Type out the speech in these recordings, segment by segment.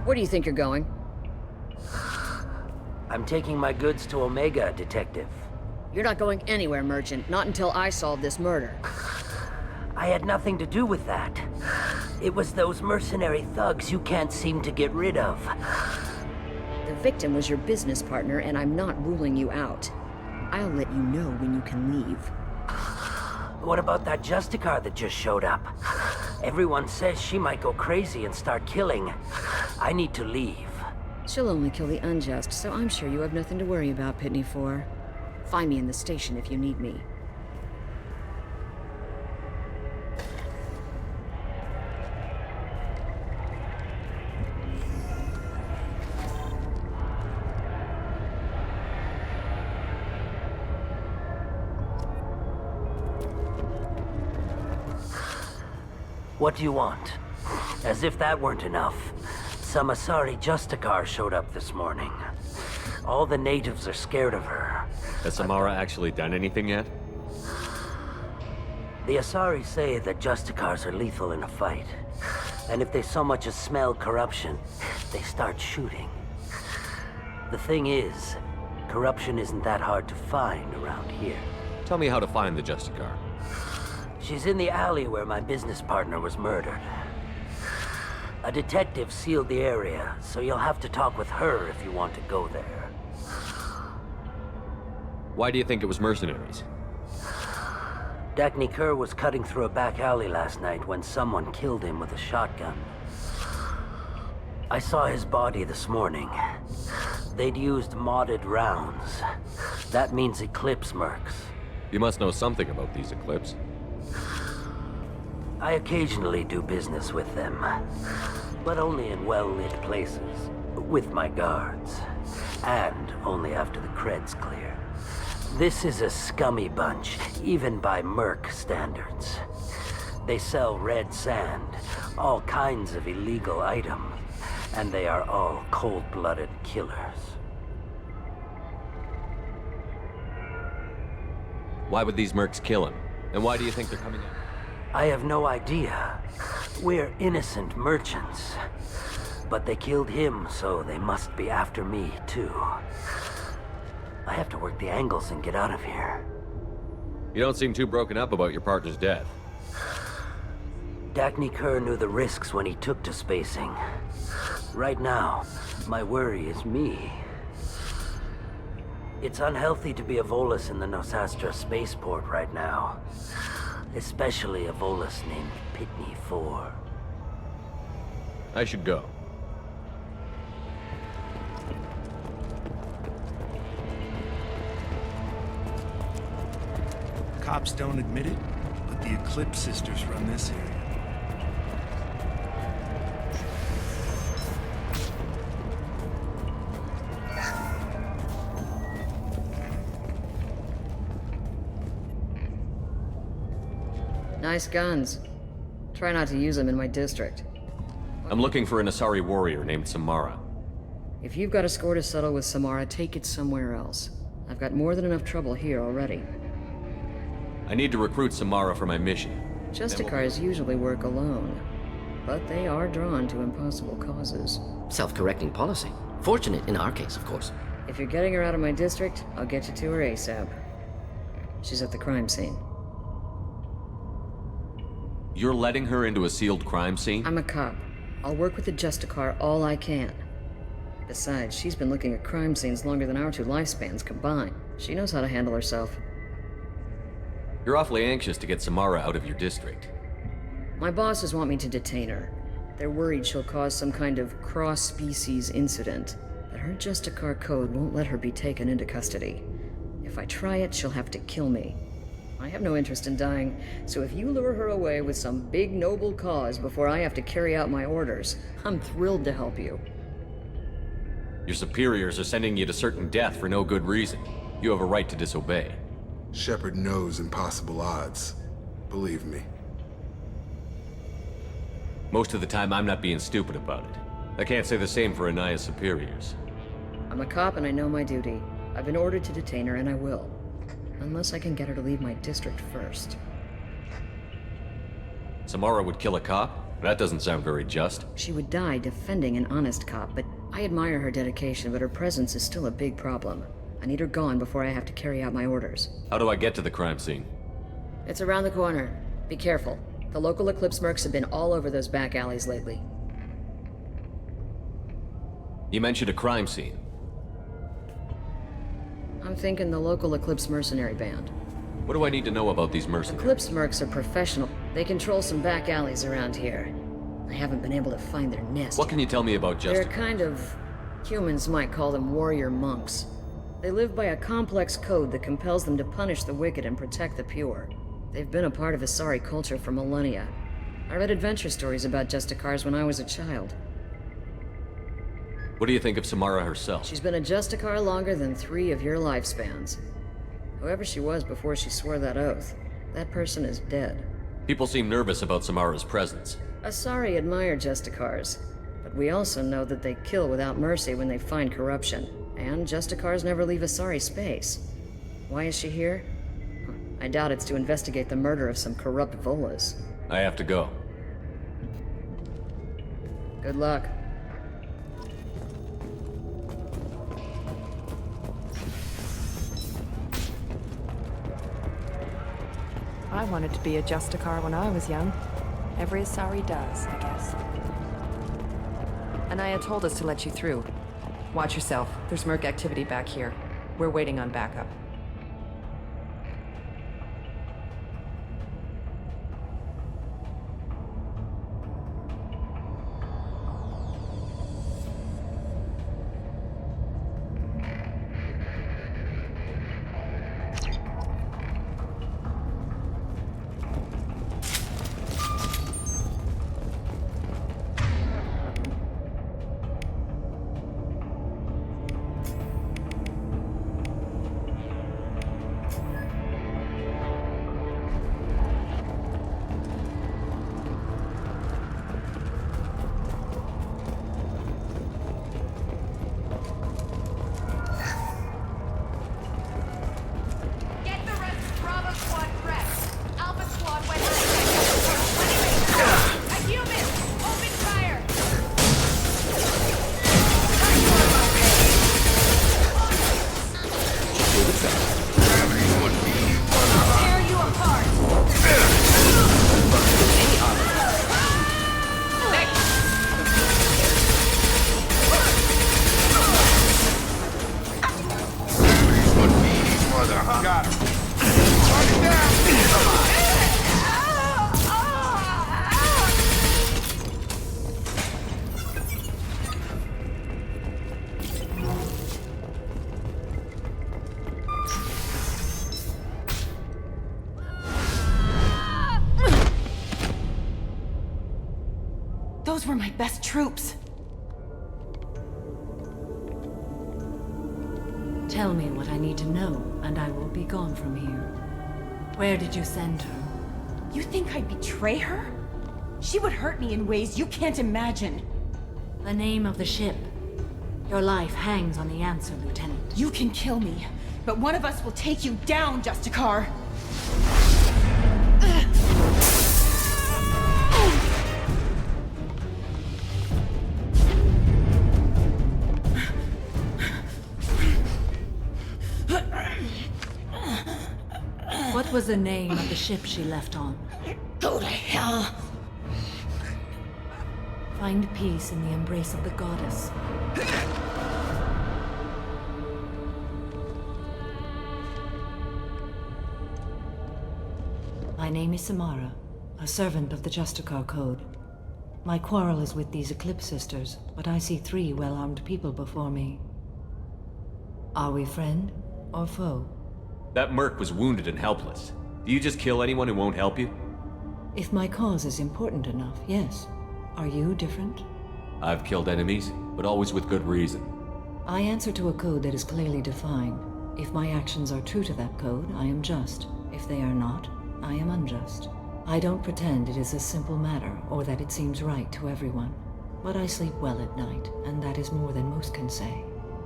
Where do you think you're going? I'm taking my goods to Omega, Detective. You're not going anywhere, Merchant. Not until I solve this murder. I had nothing to do with that. It was those mercenary thugs you can't seem to get rid of. The victim was your business partner, and I'm not ruling you out. I'll let you know when you can leave. What about that Justicar that just showed up? Everyone says she might go crazy and start killing. I need to leave. She'll only kill the unjust, so I'm sure you have nothing to worry about, Pitney 4. Find me in the station if you need me. What do you want? As if that weren't enough, some Asari Justicar showed up this morning. All the natives are scared of her. Has Samara actually done anything yet? The Asari say that Justicars are lethal in a fight. And if they so much as smell corruption, they start shooting. The thing is, corruption isn't that hard to find around here. Tell me how to find the Justicar. She's in the alley where my business partner was murdered. A detective sealed the area, so you'll have to talk with her if you want to go there. Why do you think it was mercenaries? Dagny Kerr was cutting through a back alley last night when someone killed him with a shotgun. I saw his body this morning. They'd used modded rounds. That means Eclipse mercs. You must know something about these Eclipse. I occasionally do business with them, but only in well-lit places, with my guards, and only after the creds clear. This is a scummy bunch, even by merc standards. They sell red sand, all kinds of illegal items, and they are all cold-blooded killers. Why would these mercs kill him? And why do you think they're coming in? I have no idea. We're innocent merchants. But they killed him, so they must be after me, too. I have to work the angles and get out of here. You don't seem too broken up about your partner's death. Dagny Kerr knew the risks when he took to spacing. Right now, my worry is me. It's unhealthy to be a Volus in the Nosastra spaceport right now. Especially a Volus named Pitney 4. I should go. Cops don't admit it, but the Eclipse sisters run this area. Nice guns. Try not to use them in my district. I'm looking for an Asari warrior named Samara. If you've got a score to settle with Samara, take it somewhere else. I've got more than enough trouble here already. I need to recruit Samara for my mission. Justicars usually work alone, but they are drawn to impossible causes. Self-correcting policy. Fortunate in our case, of course. If you're getting her out of my district, I'll get you to her ASAP. She's at the crime scene. You're letting her into a sealed crime scene? I'm a cop. I'll work with the Justicar all I can. Besides, she's been looking at crime scenes longer than our two lifespans combined. She knows how to handle herself. You're awfully anxious to get Samara out of your district. My bosses want me to detain her. They're worried she'll cause some kind of cross-species incident, but her Justicar code won't let her be taken into custody. If I try it, she'll have to kill me. I have no interest in dying, so if you lure her away with some big noble cause before I have to carry out my orders, I'm thrilled to help you. Your superiors are sending you to certain death for no good reason. You have a right to disobey. Shepard knows impossible odds. Believe me. Most of the time, I'm not being stupid about it. I can't say the same for Anaya's superiors. I'm a cop and I know my duty. I've been ordered to detain her and I will. Unless I can get her to leave my district first. Samara would kill a cop? That doesn't sound very just. She would die defending an honest cop, but I admire her dedication, but her presence is still a big problem. I need her gone before I have to carry out my orders. How do I get to the crime scene? It's around the corner. Be careful. The local Eclipse mercs have been all over those back alleys lately. You mentioned a crime scene. I'm thinking the local Eclipse mercenary band. What do I need to know about these mercenaries? Eclipse mercs are professional. They control some back alleys around here. I haven't been able to find their nest. What can you tell me about They're Justicars? kind of... humans might call them warrior monks. They live by a complex code that compels them to punish the wicked and protect the pure. They've been a part of Asari culture for millennia. I read adventure stories about Justicars when I was a child. What do you think of Samara herself? She's been a Justicar longer than 3 of your lifespans. Whoever she was before she swore that oath, that person is dead. People seem nervous about Samara's presence. Asari admire Justicars, but we also know that they kill without mercy when they find corruption, and Justicars never leave Asari space. Why is she here? I doubt it's to investigate the murder of some corrupt Volas. I have to go. Good luck. I wanted to be a Justicar when I was young. Every Asari does, I guess. Anaya told us to let you through. Watch yourself. There's merc activity back here. We're waiting on backup. Those were my best troops. Tell me what I need to know, and I will be gone from here. Where did you send her? You think I'd betray her? She would hurt me in ways you can't imagine. The name of the ship. Your life hangs on the answer, Lieutenant. You can kill me, but one of us will take you down, Justicar. What was the name of the ship she left on? Go to hell. Find peace in the embrace of the goddess. My name is Samara, a servant of the Justicar Code. My quarrel is with these Eclipse Sisters, but I see 3 well-armed people before me. Are we friend or foe? That merc was wounded and helpless. Do you just kill anyone who won't help you? If my cause is important enough, yes. Are you different? I've killed enemies, but always with good reason. I answer to a code that is clearly defined. If my actions are true to that code, I am just. If they are not, I am unjust. I don't pretend it is a simple matter, or that it seems right to everyone. But I sleep well at night, and that is more than most can say.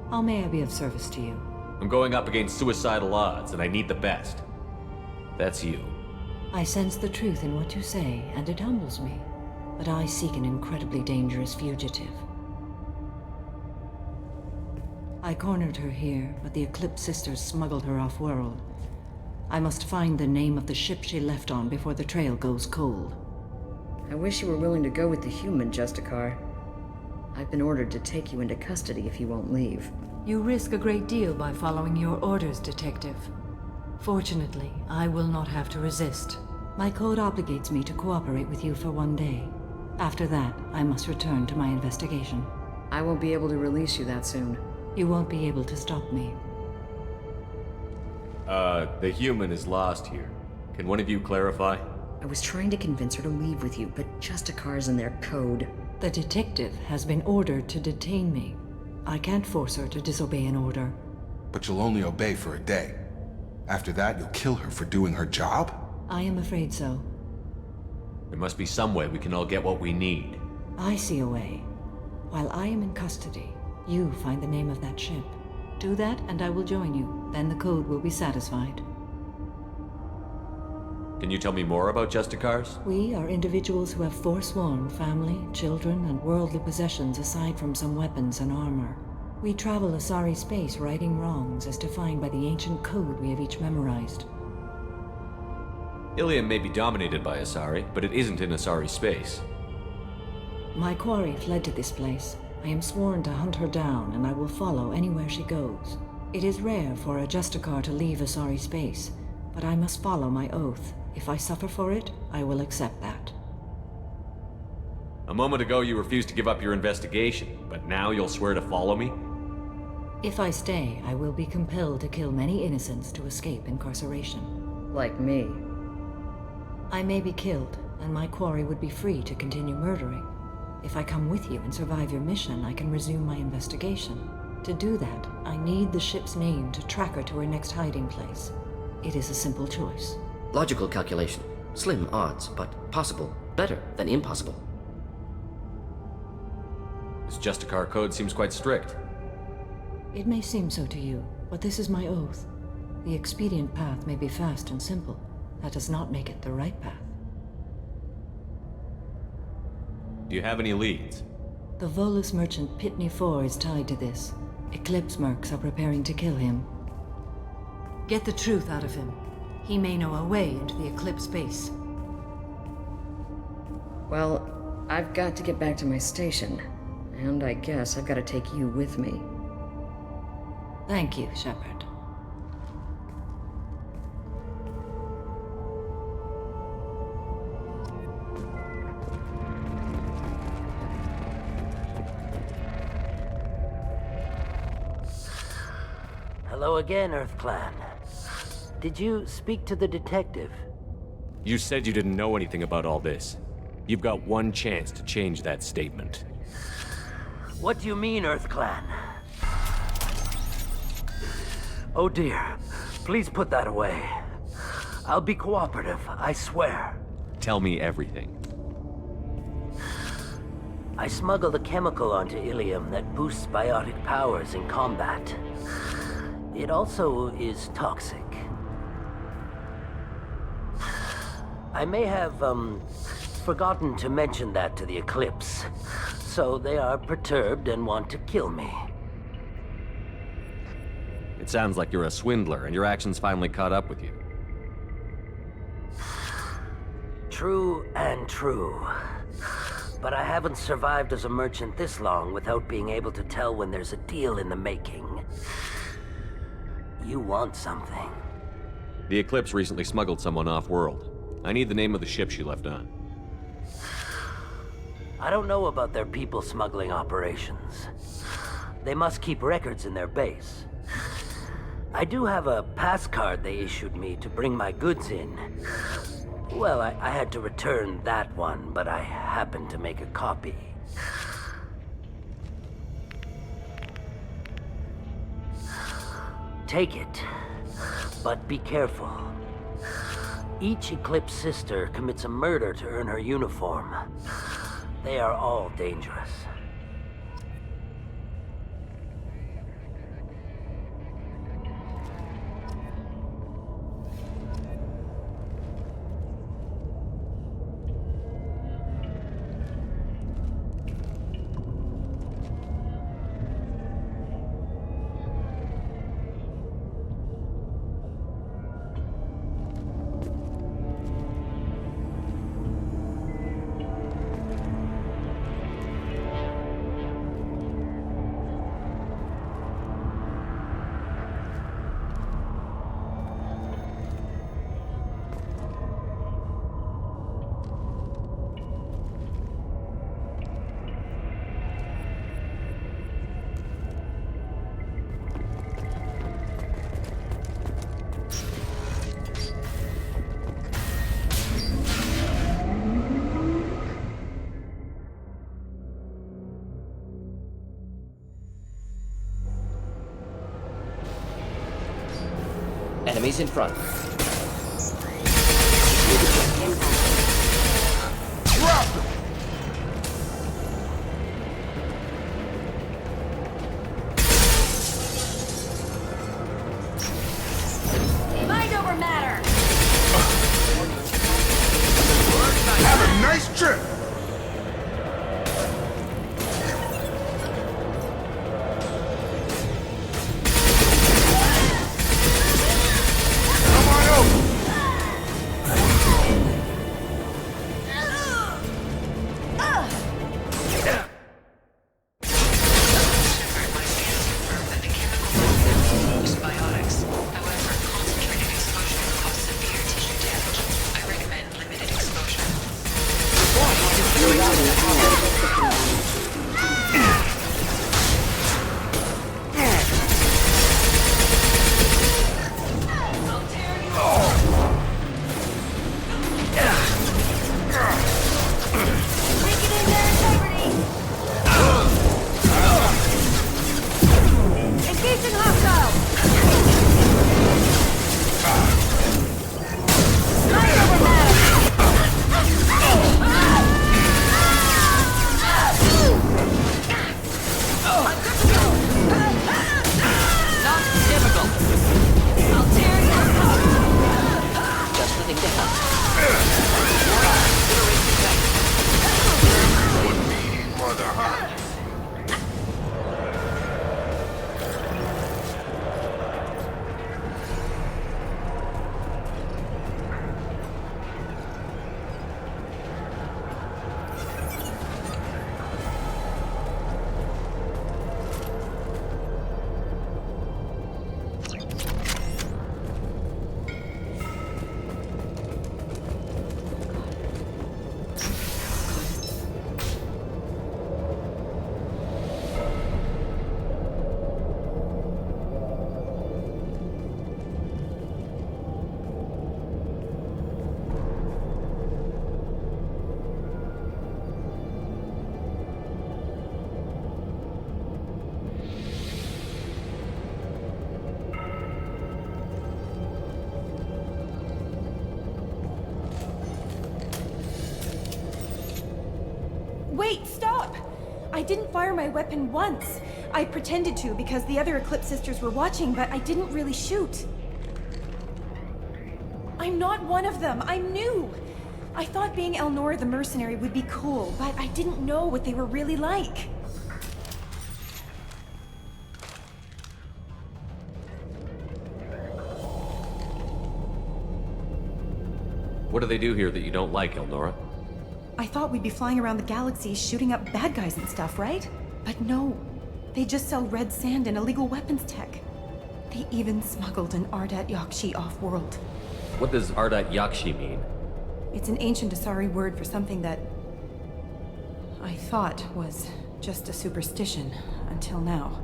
How may I be of service to you? I'm going up against suicidal odds, and I need the best. That's you. I sense the truth in what you say, and it humbles me. but I seek an incredibly dangerous fugitive. I cornered her here, but the Eclipse sisters smuggled her off-world. I must find the name of the ship she left on before the trail goes cold. I wish you were willing to go with the human, Justicar. I've been ordered to take you into custody if you won't leave. You risk a great deal by following your orders, Detective. Fortunately, I will not have to resist. My code obligates me to cooperate with you for 1 day. After that, I must return to my investigation. I won't be able to release you that soon. You won't be able to stop me. The human is lost here. Can one of you clarify? I was trying to convince her to leave with you, but Justicars and their code. The detective has been ordered to detain me. I can't force her to disobey an order. But you'll only obey for a day. After that, you'll kill her for doing her job? I am afraid so. There must be some way we can all get what we need. I see a way. While I am in custody, you find the name of that ship. Do that and I will join you. Then the code will be satisfied. Can you tell me more about Justicars? We are individuals who have forsworn family, children, and worldly possessions aside from some weapons and armor. We travel Asari space righting wrongs as defined by the ancient code we have each memorized. Illium may be dominated by Asari, but it isn't in Asari space. My quarry fled to this place. I am sworn to hunt her down, and I will follow anywhere she goes. It is rare for a Justicar to leave Asari space, but I must follow my oath. If I suffer for it, I will accept that. A moment ago you refused to give up your investigation, but now you'll swear to follow me? If I stay, I will be compelled to kill many innocents to escape incarceration. Like me. I may be killed, and my quarry would be free to continue murdering. If I come with you and survive your mission, I can resume my investigation. To do that, I need the ship's name to track her to her next hiding place. It is a simple choice. Logical calculation. Slim odds, but possible. Better than impossible. This Justicar code seems quite strict. It may seem so to you, but this is my oath. The expedient path may be fast and simple. That does not make it the right path. Do you have any leads? The Volus merchant Pitney 4 is tied to this. Eclipse mercs are preparing to kill him. Get the truth out of him. He may know a way into the Eclipse base. Well, I've got to get back to my station. And I guess I've got to take you with me. Thank you, Shepard. Hello again, Earth Clan. Did you speak to the detective? You said you didn't know anything about all this. You've got one chance to change that statement. What do you mean, Earth Clan? Oh dear. Please put that away. I'll be cooperative, I swear. Tell me everything. I smuggled a chemical onto Illium that boosts biotic powers in combat. It also is toxic. I may have, forgotten to mention that to the Eclipse, so they are perturbed and want to kill me. It sounds like you're a swindler, and your actions finally caught up with you. True and true. But I haven't survived as a merchant this long without being able to tell when there's a deal in the making. You want something. The Eclipse recently smuggled someone off-world. I need the name of the ship she left on. I don't know about their people smuggling operations. They must keep records in their base. I do have a pass card they issued me to bring my goods in. Well, I had to return that one, but I happened to make a copy. Take it, but be careful. Each Eclipse sister commits a murder to earn her uniform. They are all dangerous. Enemies in front. Dropped him! Mind over matter! Have a nice trip! Come on over! Biotics. However, concentrated exposure will cause severe tissue damage. I recommend limited exposure. Weakening their integrity! Engaging hostile! Mind over matter! Not difficult. I'll tear you apart! Just letting down. Put me in Mother Heart. Wait, stop! I didn't fire my weapon once. I pretended to because the other Eclipse sisters were watching, but I didn't really shoot. I'm not one of them. I'm new. I thought being Elnora the mercenary would be cool, but I didn't know what they were really like. What do they do here that you don't like, Elnora? I thought we'd be flying around the galaxy shooting up bad guys and stuff, right? But no. They just sell red sand and illegal weapons tech. They even smuggled an Ardat Yakshi off-world. What does Ardat Yakshi mean? It's an ancient Asari word for something that I thought was just a superstition until now.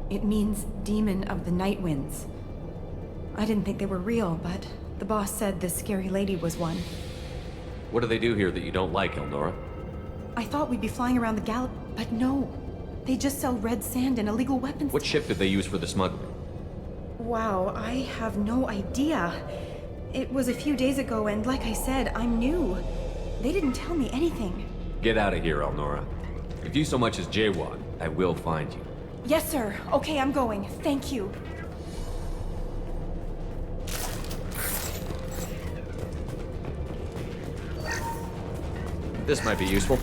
It means demon of the night winds. I didn't think they were real, but the boss said this scary lady was one. What do they do here that you don't like, Elnora? I thought we'd be flying around the gal, but no. They just sell red sand and illegal weapons. What ship did they use for the smuggling? Wow, I have no idea. It was a few days ago, and like I said, I'm new. They didn't tell me anything. Get out of here, Elnora. If you so much as jaywalk, I will find you. Yes, sir. Okay, I'm going. Thank you. This might be useful.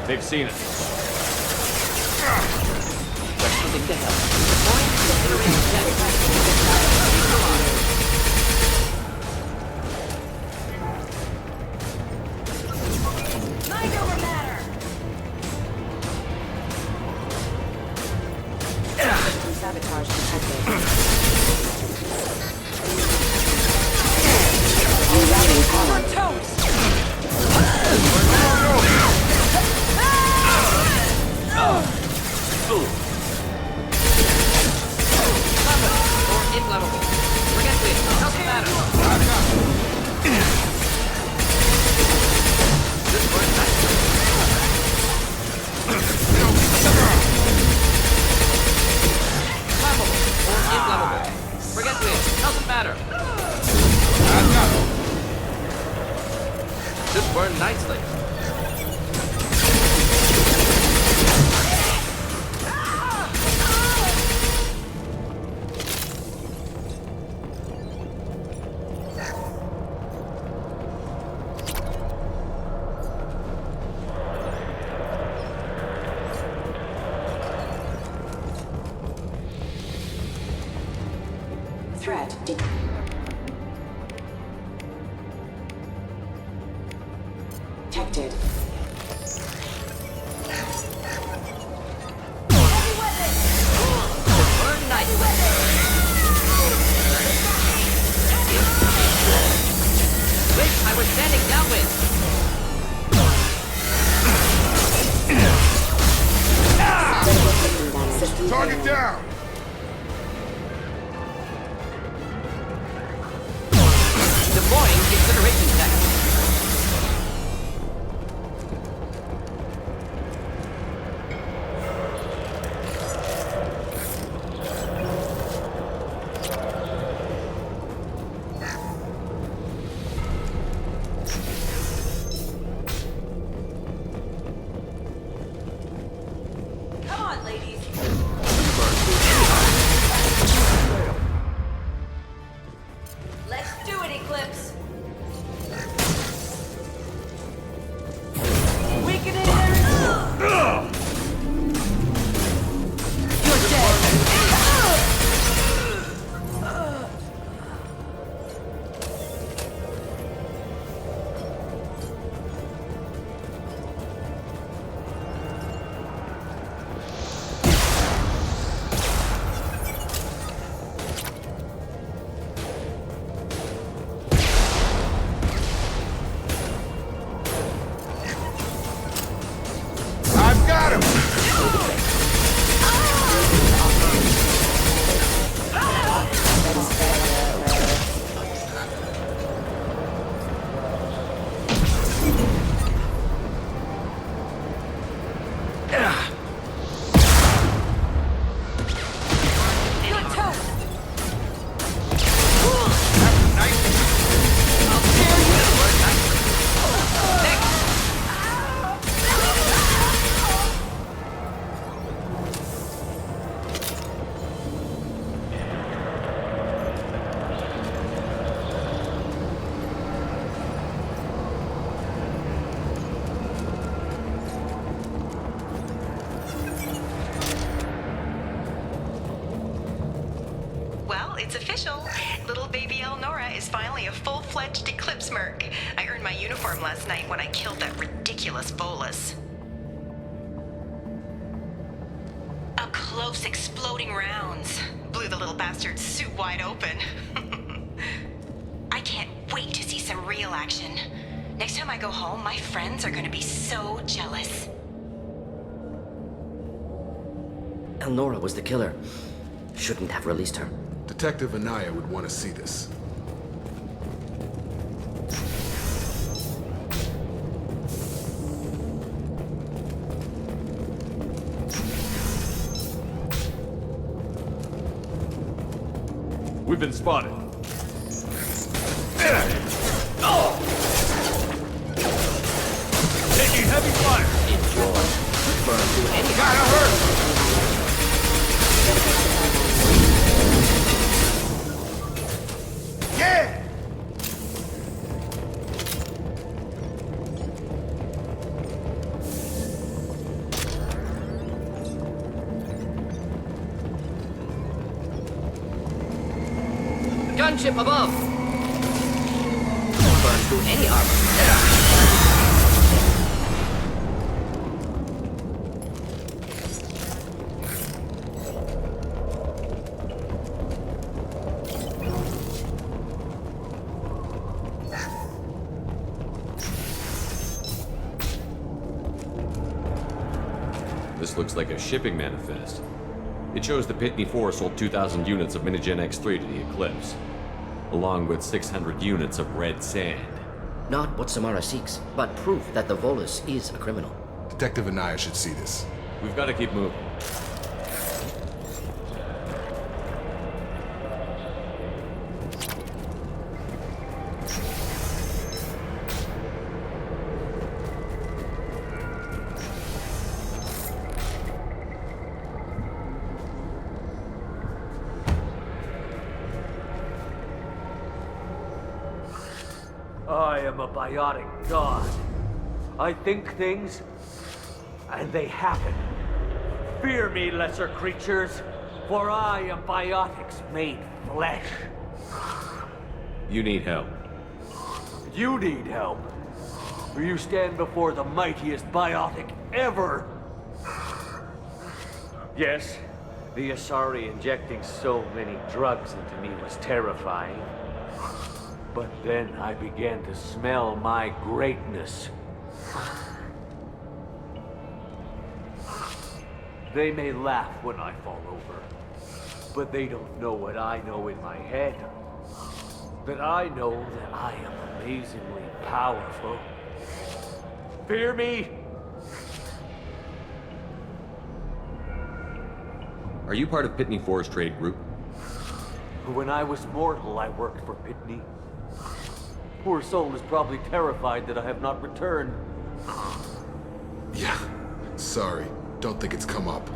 They've seen it. Mind over matter! Sabotage detected. On toast! burn nicely. Threat detected. Burn nicely. Wait, I was standing downwind. Target down! Deploying incineration tech. Come on, ladies. Let's do it, Eclipse. Weaken it, You're dead. I've got him! You're toast. Well, it's official. Little baby Elnora is finally a full-fledged Eclipse merc. I earned my uniform last night when I killed that ridiculous Volus. Up close, exploding rounds. Blew the little bastard's suit wide open. I can't wait to see some real action. Next time I go home, my friends are gonna be so jealous. Elnora was the killer. Shouldn't have released her. Detective Anaya would want to see this. We've been spotted. Taking heavy fire. Enjoy. Burn through any Yeah! Gunship above. Burn through any armor. This looks like a shipping manifest. It shows the Pitney 4 sold 2,000 units of Minigen X3 to the Eclipse, along with 600 units of red sand. Not what Samara seeks, but proof that the Volus is a criminal. Detective Anaya should see this. We've got to keep moving. I am a biotic god. I think things, and they happen. Fear me, lesser creatures, for I am biotics made flesh. You need help. You need help. For you stand before the mightiest biotic ever. Yes, the Asari injecting so many drugs into me was terrifying. But then I began to smell my greatness. They may laugh when I fall over, but they don't know what I know in my head. That I know that I am amazingly powerful. Fear me? Are you part of Pitney 4's trade group? When I was mortal, I worked for Pitney. Poor soul is probably terrified that I have not returned. Yeah, sorry. Don't think it's come up.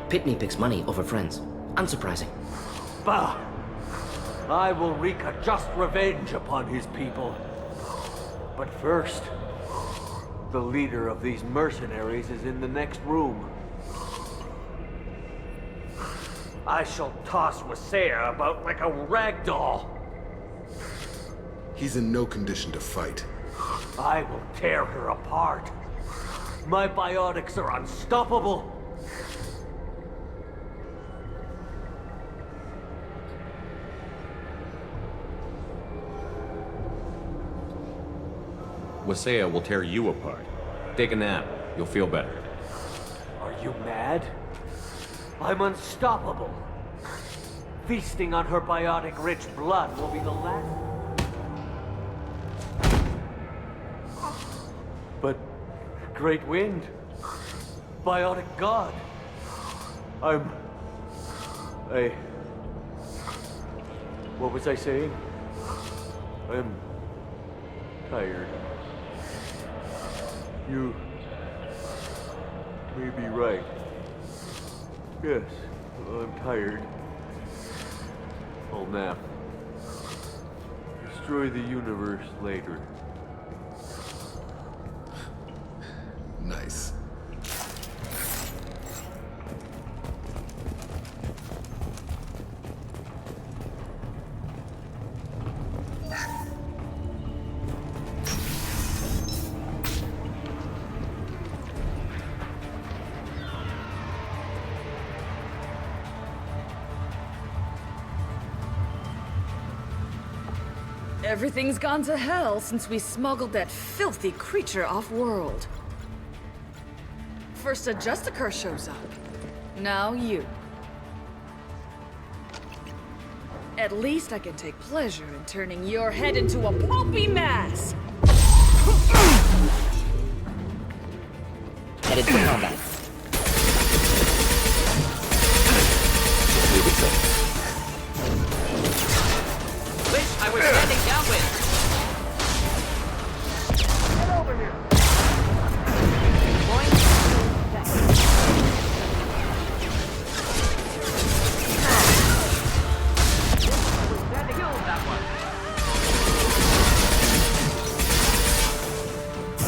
Pitney picks money over friends. Unsurprising. Bah! I will wreak a just revenge upon his people. But first, the leader of these mercenaries is in the next room. I shall toss Wasea about like a rag doll. He's in no condition to fight. I will tear her apart. My biotics are unstoppable. Wasea will tear you apart. Take a nap. You'll feel better. Are you mad? I'm unstoppable. Feasting on her biotic-rich blood will be the last. But Great Wind, biotic god. What was I saying? I'm tired. You may be right. Yes, I'm tired. I'll nap. Destroy the universe later. Nice. Everything's gone to hell since we smuggled that filthy creature off-world. First a Justicar shows up. Now you. At least I can take pleasure in turning your head into a pulpy mass! Headed for combat. Wish I were standing downwind. Get over here!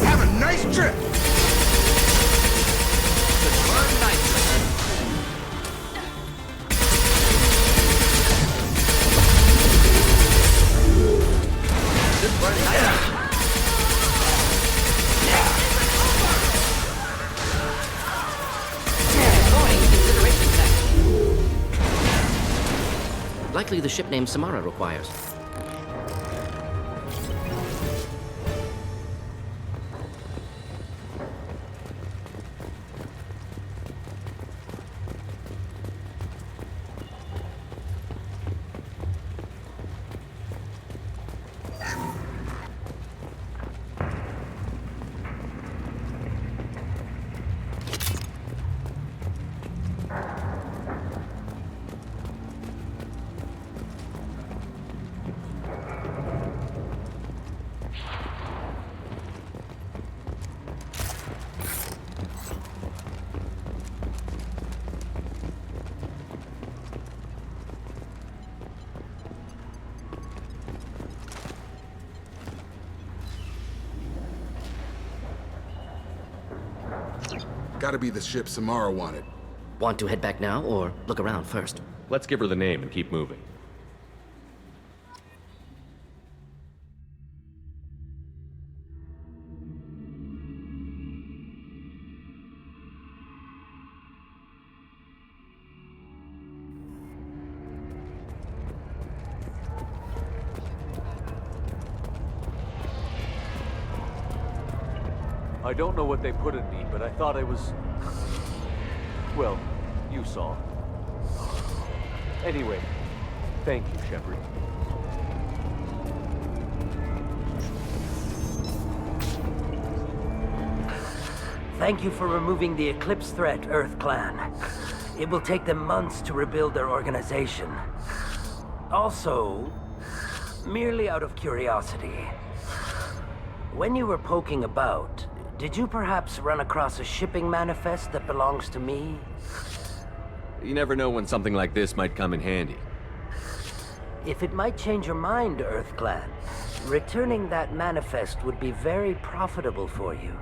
Have a nice trip! Likely the ship name Samara requires. Gotta be the ship Samara wanted. Want to head back now, or look around first? Let's give her the name and keep moving. I don't know what they put in me, but I thought I was... Well, you saw. Anyway, thank you, Shepard. Thank you for removing the Eclipse threat, Earth Clan. It will take them months to rebuild their organization. Also, merely out of curiosity, when you were poking about, did you perhaps run across a shipping manifest that belongs to me? You never know when something like this might come in handy. If it might change your mind, Earth Clan, returning that manifest would be very profitable for you.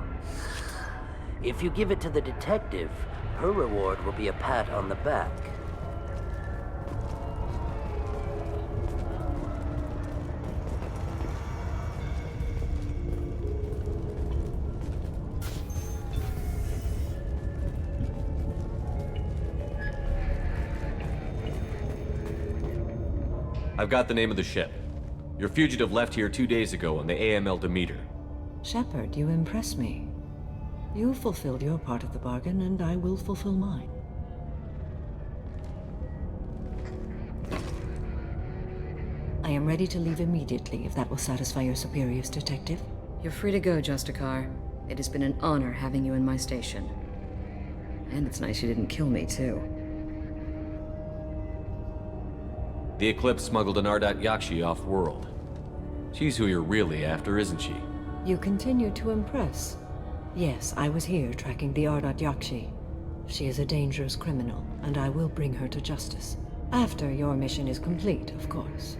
If you give it to the detective, her reward will be a pat on the back. I've got the name of the ship. Your fugitive left here 2 days ago on the AML Demeter. Shepard, you impress me. You fulfilled your part of the bargain, and I will fulfill mine. I am ready to leave immediately, if that will satisfy your superiors, Detective. You're free to go, Justicar. It has been an honor having you in my station. And it's nice you didn't kill me, too. The Eclipse smuggled an Ardat Yakshi off-world. She's who you're really after, isn't she? You continue to impress. Yes, I was here tracking the Ardat Yakshi. She is a dangerous criminal, and I will bring her to justice. After your mission is complete, of course.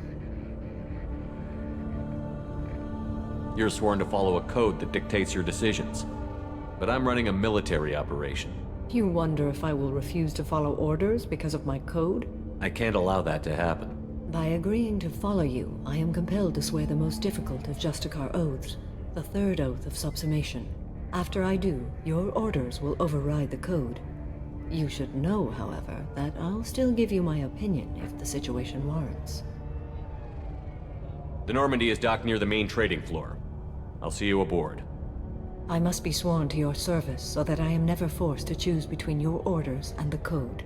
You're sworn to follow a code that dictates your decisions. But I'm running a military operation. You wonder if I will refuse to follow orders because of my code? I can't allow that to happen. By agreeing to follow you, I am compelled to swear the most difficult of Justicar oaths, the third oath of subsumation. After I do, your orders will override the code. You should know, however, that I'll still give you my opinion if the situation warrants. The Normandy is docked near the main trading floor. I'll see you aboard. I must be sworn to your service so that I am never forced to choose between your orders and the code.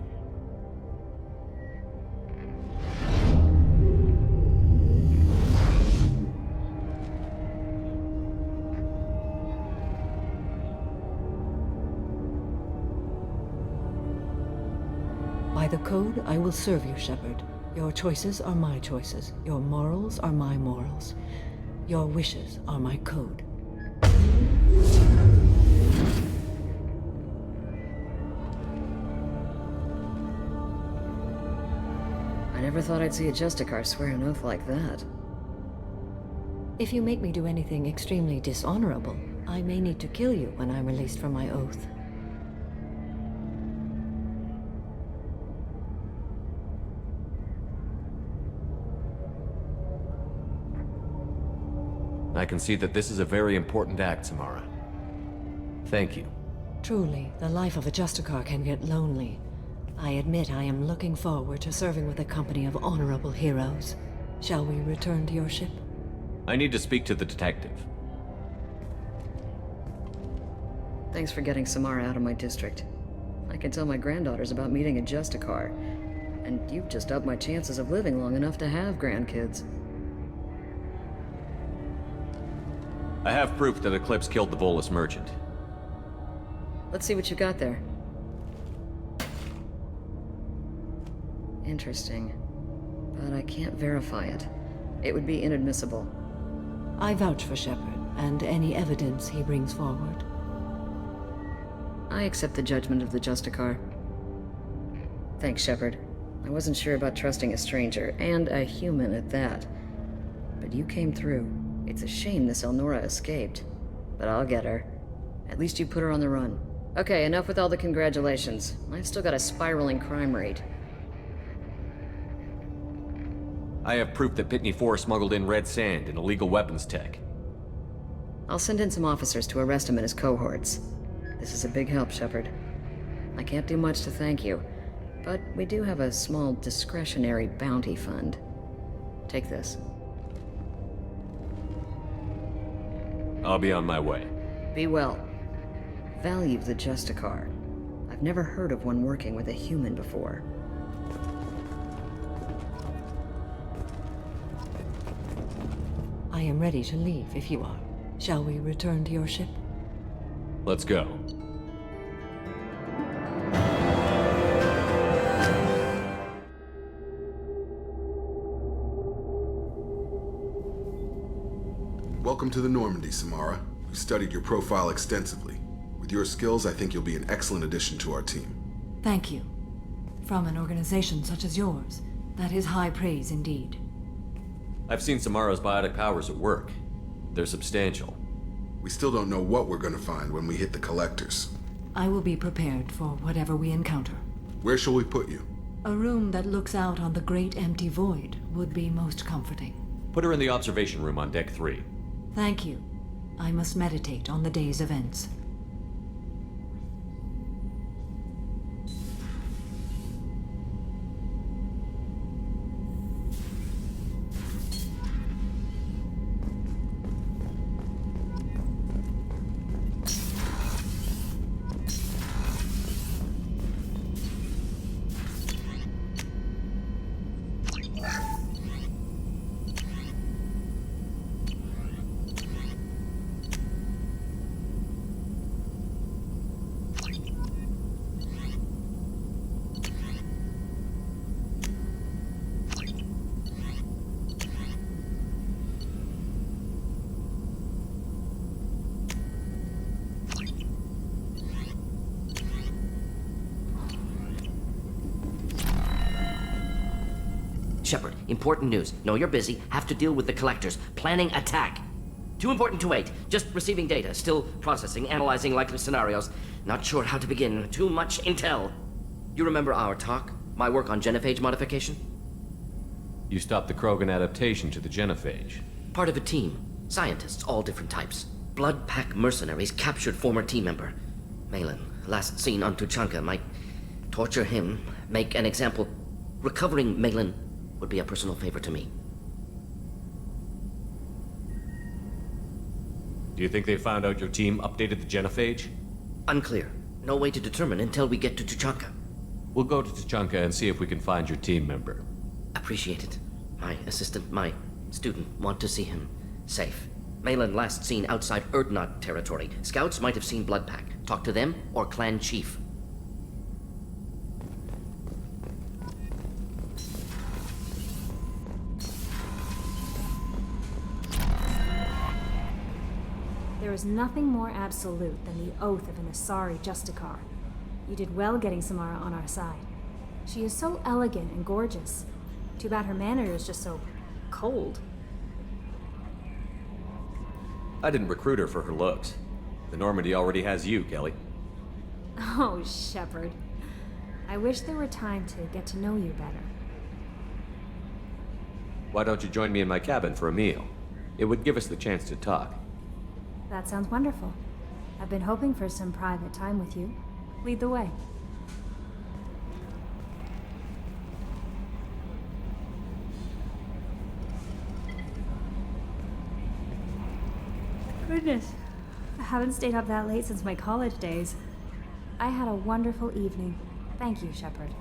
By the code, I will serve you, Shepard. Your choices are my choices. Your morals are my morals. Your wishes are my code. I never thought I'd see a Justicar swear an oath like that. If you make me do anything extremely dishonorable, I may need to kill you when I'm released from my oath. I can see that this is a very important act, Samara. Thank you. Truly, the life of a Justicar can get lonely. I admit I am looking forward to serving with a company of honorable heroes. Shall we return to your ship? I need to speak to the detective. Thanks for getting Samara out of my district. I can tell my granddaughters about meeting a Justicar, and you've just upped my chances of living long enough to have grandkids. I have proof that Eclipse killed the Volus merchant. Let's see what you got there. Interesting. But I can't verify it. It would be inadmissible. I vouch for Shepard, and any evidence he brings forward. I accept the judgment of the Justicar. Thanks, Shepard. I wasn't sure about trusting a stranger, and a human at that. But you came through. It's a shame this Elnora escaped. But I'll get her. At least you put her on the run. Okay, enough with all the congratulations. I've still got a spiraling crime rate. I have proof that Pitney 4 smuggled in red sand and illegal weapons tech. I'll send in some officers to arrest him and his cohorts. This is a big help, Shepard. I can't do much to thank you, but we do have a small discretionary bounty fund. Take this. I'll be on my way. Be well. Value the Justicar. I've never heard of one working with a human before. I am ready to leave if you are. Shall we return to your ship? Let's go. Welcome to the Normandy, Samara. We've studied your profile extensively. With your skills, I think you'll be an excellent addition to our team. Thank you. From an organization such as yours, that is high praise indeed. I've seen Samara's biotic powers at work. They're substantial. We still don't know what we're gonna find when we hit the collectors. I will be prepared for whatever we encounter. Where shall we put you? A room that looks out on the great empty void would be most comforting. Put her in the observation room on Deck 3. Thank you. I must meditate on the day's events. Shepard, important news. Know you're busy. Have to deal with the collectors. Planning attack. Too important to wait. Just receiving data. Still processing, analyzing likely scenarios. Not sure how to begin. Too much intel. You remember our talk? My work on genophage modification? You stopped the Krogan adaptation to the genophage. Part of a team. Scientists, all different types. Blood Pack mercenaries captured former team member. Malin, last seen on Tuchanka, might torture him, make an example. Recovering Malin would be a personal favor to me. Do you think they found out your team updated the genophage? Unclear. No way to determine until we get to Tuchanka. We'll go to Tuchanka and see if we can find your team member. Appreciate it. My assistant, my student, want to see him safe. Malin last seen outside Erdnot territory. Scouts might have seen Blood Pack. Talk to them or clan chief. There is nothing more absolute than the oath of an Asari Justicar. You did well getting Samara on our side. She is so elegant and gorgeous. Too bad her manner is just so cold. I didn't recruit her for her looks. The Normandy already has you, Kelly. Oh, Shepard. I wish there were time to get to know you better. Why don't you join me in my cabin for a meal? It would give us the chance to talk. That sounds wonderful. I've been hoping for some private time with you. Lead the way. Goodness, I haven't stayed up that late since my college days. I had a wonderful evening. Thank you, Shepard.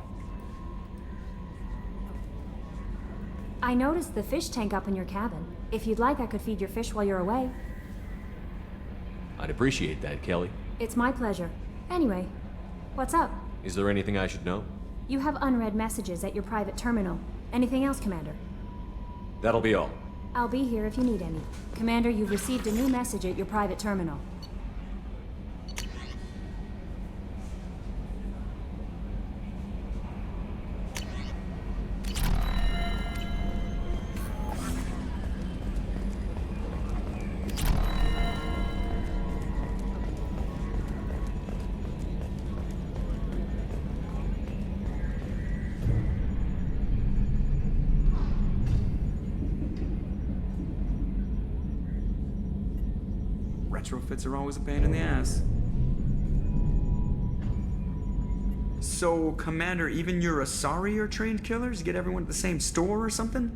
I noticed the fish tank up in your cabin. If you'd like, I could feed your fish while you're away. I'd appreciate that, Kelly. It's my pleasure. Anyway, what's up? Is there anything I should know? You have unread messages at your private terminal. Anything else, Commander? That'll be all. I'll be here if you need any. Commander, you've received a new message at your private terminal. Retrofits are always a pain in the ass. So, Commander, even your Asari are trained killers? Get everyone at the same store or something?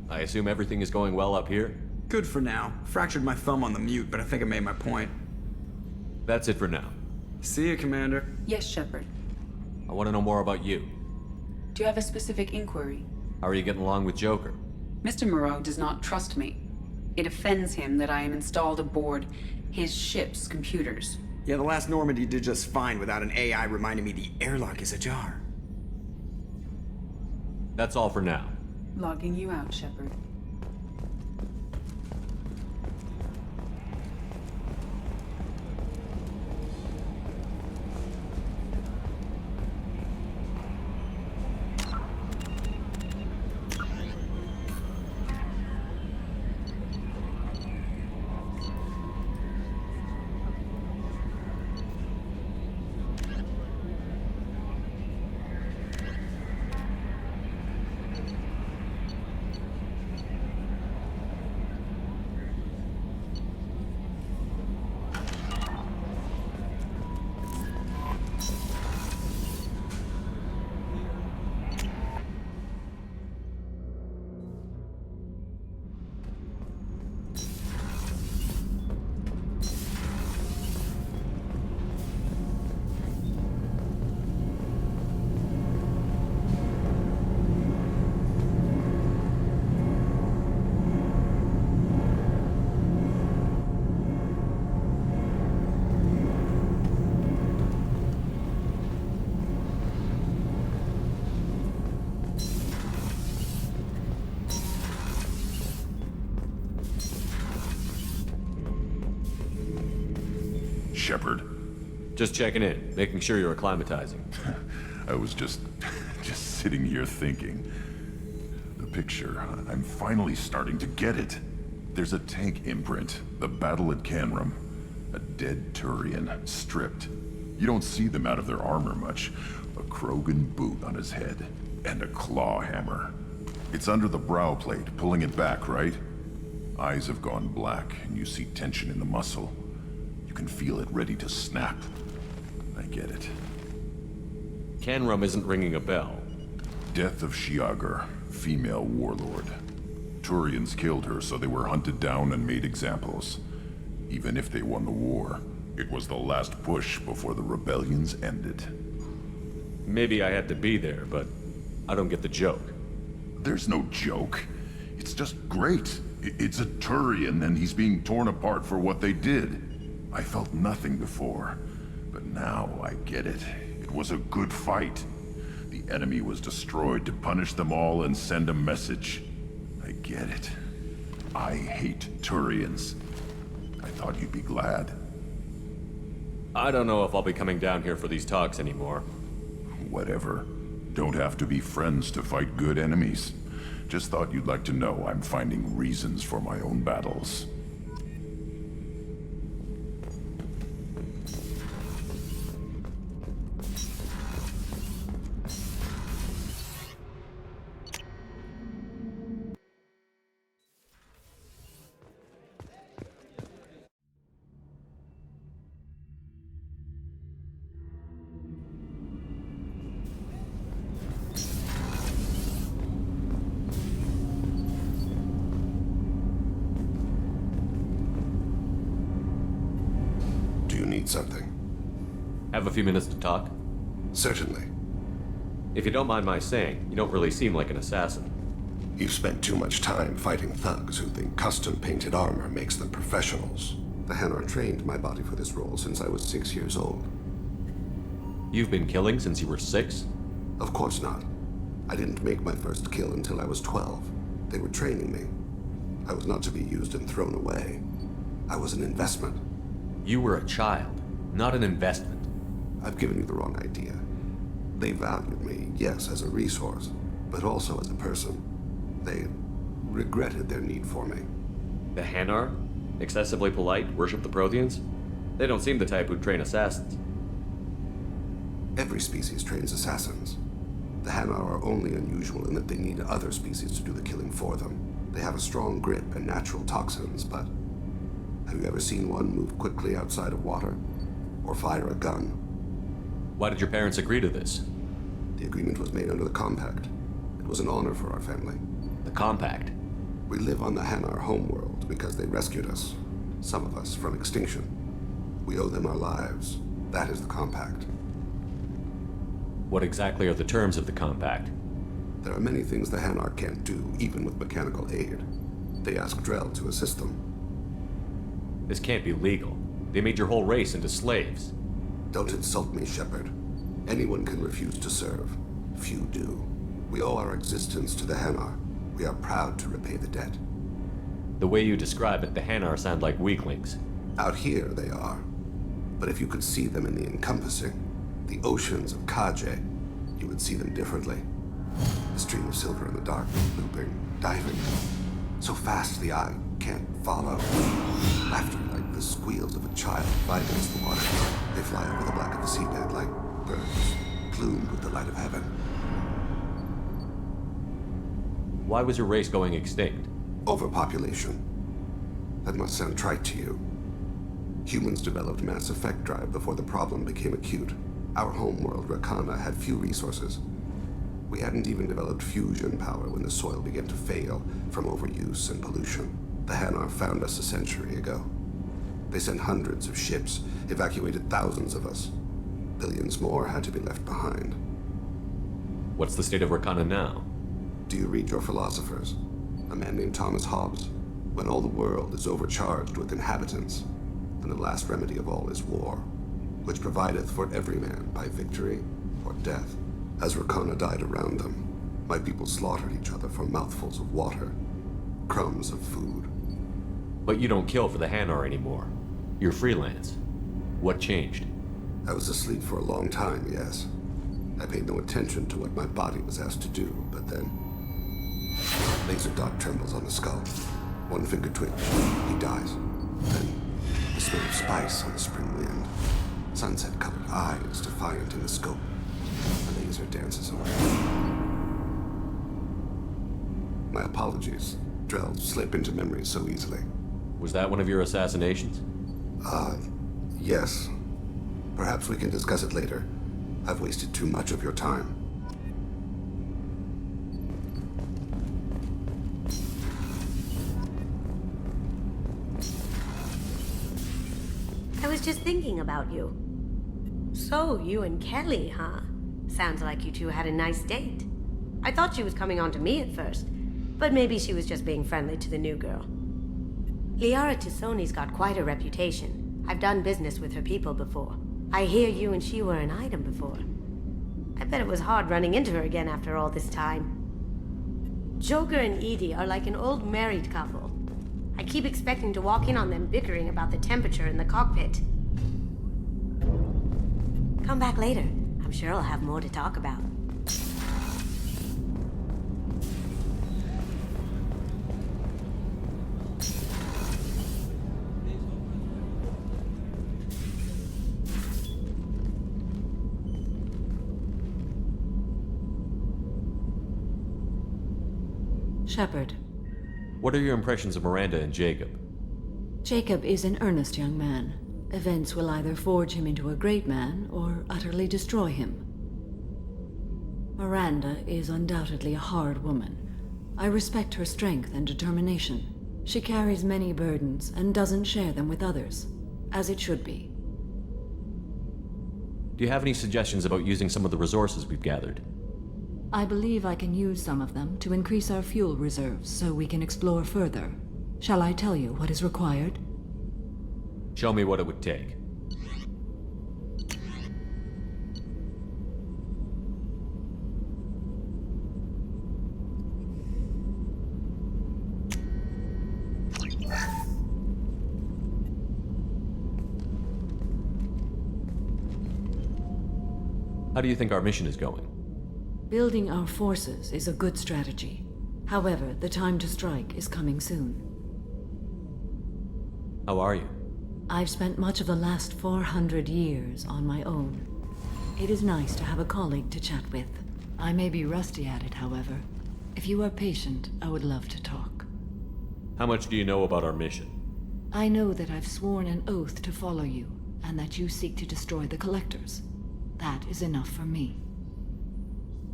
I assume everything is going well up here? Good for now. Fractured my thumb on the mute, but I think I made my point. That's it for now. See you, Commander. Yes, Shepard. I want to know more about you. Do you have a specific inquiry? How are you getting along with Joker? Mr. Moreau does not trust me. It offends him that I am installed aboard his ship's computers. Yeah, the last Normandy did just fine without an AI reminding me the airlock is ajar. That's all for now. Logging you out, Shepard. Shepard. Just checking in, making sure you're acclimatizing. I was just sitting here thinking. The picture, I'm finally starting to get it. There's a tank imprint, the battle at Canrum. A dead Turian, stripped. You don't see them out of their armor much. A Krogan boot on his head, and a claw hammer. It's under the brow plate, pulling it back, right? Eyes have gone black, and you see tension in the muscle. You can feel it ready to snap. I get it. Canrum isn't ringing a bell. Death of Shiagar, female warlord. Turians killed her, so they were hunted down and made examples. Even if they won the war, it was the last push before the rebellions ended. Maybe I had to be there, but I don't get the joke. There's no joke. It's just great. It's a Turian, and he's being torn apart for what they did. I felt nothing before, but now I get it. It was a good fight. The enemy was destroyed to punish them all and send a message. I get it. I hate Turians. I thought you'd be glad. I don't know if I'll be coming down here for these talks anymore. Whatever. Don't have to be friends to fight good enemies. Just thought you'd like to know I'm finding reasons for my own battles. Something. Have a few minutes to talk? Certainly. If you don't mind my saying, you don't really seem like an assassin. You've spent too much time fighting thugs who think custom-painted armor makes them professionals. The Hanar trained my body for this role since I was 6 years old. You've been killing since you were 6? Of course not. I didn't make my first kill until I was 12. They were training me. I was not to be used and thrown away. I was an investment. You were a child, not an investment. I've given you the wrong idea. They valued me, yes, as a resource, but also as a person. They regretted their need for me. The Hanar? Excessively polite, worship the Protheans? They don't seem the type who'd train assassins. Every species trains assassins. The Hanar are only unusual in that they need other species to do the killing for them. They have a strong grip and natural toxins, but Have you ever seen one move quickly outside of water? Or fire a gun? Why did your parents agree to this? The agreement was made under the Compact. It was an honor for our family. The Compact? We live on the Hanar homeworld because they rescued us. Some of us from extinction. We owe them our lives. That is the Compact. What exactly are the terms of the Compact? There are many things the Hanar can't do, even with mechanical aid. They ask Drell to assist them. This can't be legal. They made your whole race into slaves. Don't insult me, Shepard. Anyone can refuse to serve. Few do. We owe our existence to the Hanar. We are proud to repay the debt. The way you describe it, the Hanar sound like weaklings. Out here, they are. But if you could see them in the encompassing, the oceans of Kaje, you would see them differently. The stream of silver in the dark, looping, diving. So fast the eye can't follow. Laughter like the squeals of a child fighting against the water. They fly over the black of the seabed like birds, plumed with the light of heaven. Why was your race going extinct? Overpopulation. That must sound trite to you. Humans developed mass effect drive before the problem became acute. Our homeworld, Rakana, had few resources. We hadn't even developed fusion power when the soil began to fail from overuse and pollution. The Hanar found us a century ago. They sent hundreds of ships, evacuated thousands of us. Billions more had to be left behind. What's the state of Rakana now? Do you read your philosophers? A man named Thomas Hobbes. When all the world is overcharged with inhabitants, then the last remedy of all is war, which provideth for every man by victory or death. As Rakana died around them, my people slaughtered each other for mouthfuls of water, crumbs of food. But you don't kill for the Hanar anymore. You're freelance. What changed? I was asleep for a long time, yes. I paid no attention to what my body was asked to do, but then... Laser dot trembles on the skull. One finger twitch. He dies. Then, the smell of spice on the spring wind. Sunset-colored eyes defiant in the scope. The laser dances away. My apologies. Drell slip into memory so easily. Was that one of your assassinations? Yes. Perhaps we can discuss it later. I've wasted too much of your time. I was just thinking about you. So, you and Kelly, huh? Sounds like you two had a nice date. I thought she was coming on to me at first, but maybe she was just being friendly to the new girl. Liara Tisoni's got quite a reputation. I've done business with her people before. I hear you and she were an item before. I bet it was hard running into her again after all this time. Joker and Edie are like an old married couple. I keep expecting to walk in on them bickering about the temperature in the cockpit. Come back later. I'm sure I'll have more to talk about. Shepard. What are your impressions of Miranda and Jacob? Jacob is an earnest young man. Events will either forge him into a great man or utterly destroy him. Miranda is undoubtedly a hard woman. I respect her strength and determination. She carries many burdens and doesn't share them with others, as it should be. Do you have any suggestions about using some of the resources we've gathered? I believe I can use some of them to increase our fuel reserves so we can explore further. Shall I tell you what is required? Show me what it would take. How do you think our mission is going? Building our forces is a good strategy. However, the time to strike is coming soon. How are you? I've spent much of the last 400 years on my own. It is nice to have a colleague to chat with. I may be rusty at it, however. If you are patient, I would love to talk. How much do you know about our mission? I know that I've sworn an oath to follow you, and that you seek to destroy the Collectors. That is enough for me.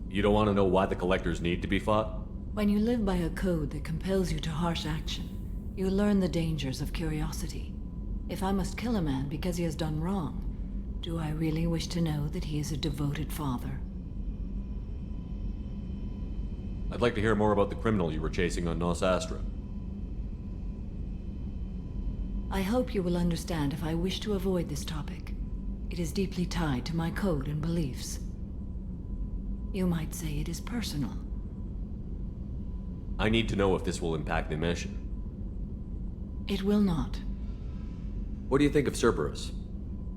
You don't want to know why the Collectors need to be fought? When you live by a code that compels you to harsh action, you learn the dangers of curiosity. If I must kill a man because he has done wrong, do I really wish to know that he is a devoted father? I'd like to hear more about the criminal you were chasing on Nos Astra. I hope you will understand if I wish to avoid this topic. It is deeply tied to my code and beliefs. You might say it is personal. I need to know if this will impact the mission. It will not. What do you think of Cerberus?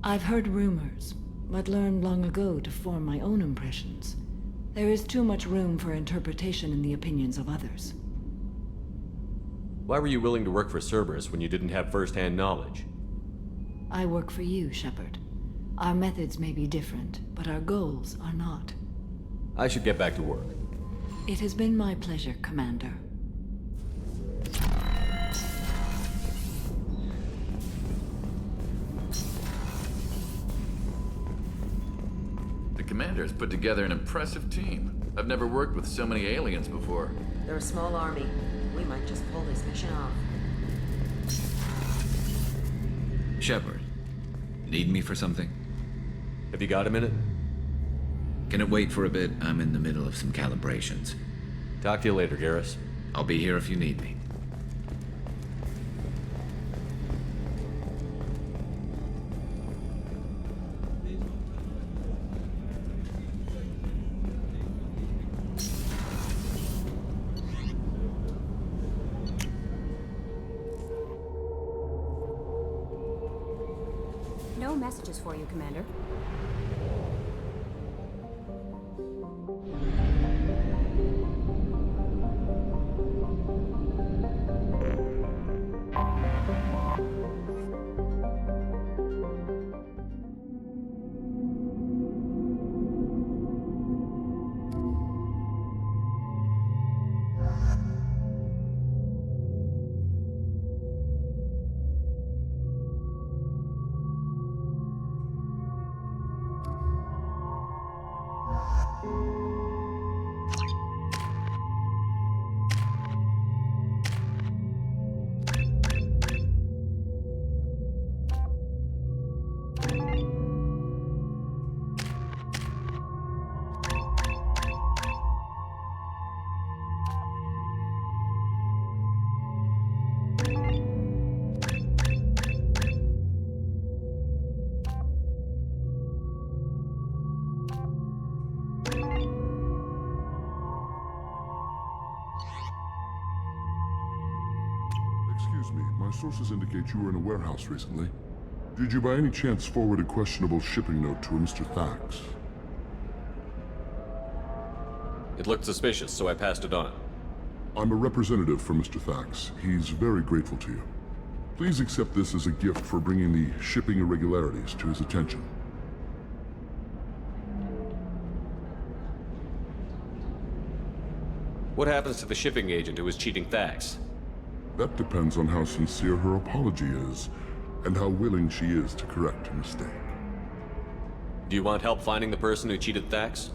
I've heard rumors, but learned long ago to form my own impressions. There is too much room for interpretation in the opinions of others. Why were you willing to work for Cerberus when you didn't have first-hand knowledge? I work for you, Shepard. Our methods may be different, but our goals are not. I should get back to work. It has been my pleasure, Commander. The Commander's put together an impressive team. I've never worked with so many aliens before. They're a small army. We might just pull this mission off. Shepard, need me for something? Have you got a minute? Can it wait for a bit? I'm in the middle of some calibrations. Talk to you later, Garrus. I'll be here if you need me. No messages for you, Commander. Excuse me, my sources indicate you were in a warehouse recently. Did you by any chance forward a questionable shipping note to a Mr. Thax? It looked suspicious, so I passed it on. I'm a representative for Mr. Thax. He's very grateful to you. Please accept this as a gift for bringing the shipping irregularities to his attention. What happens to the shipping agent who was cheating Thax? That depends on how sincere her apology is, and how willing she is to correct a mistake. Do you want help finding the person who cheated Thax?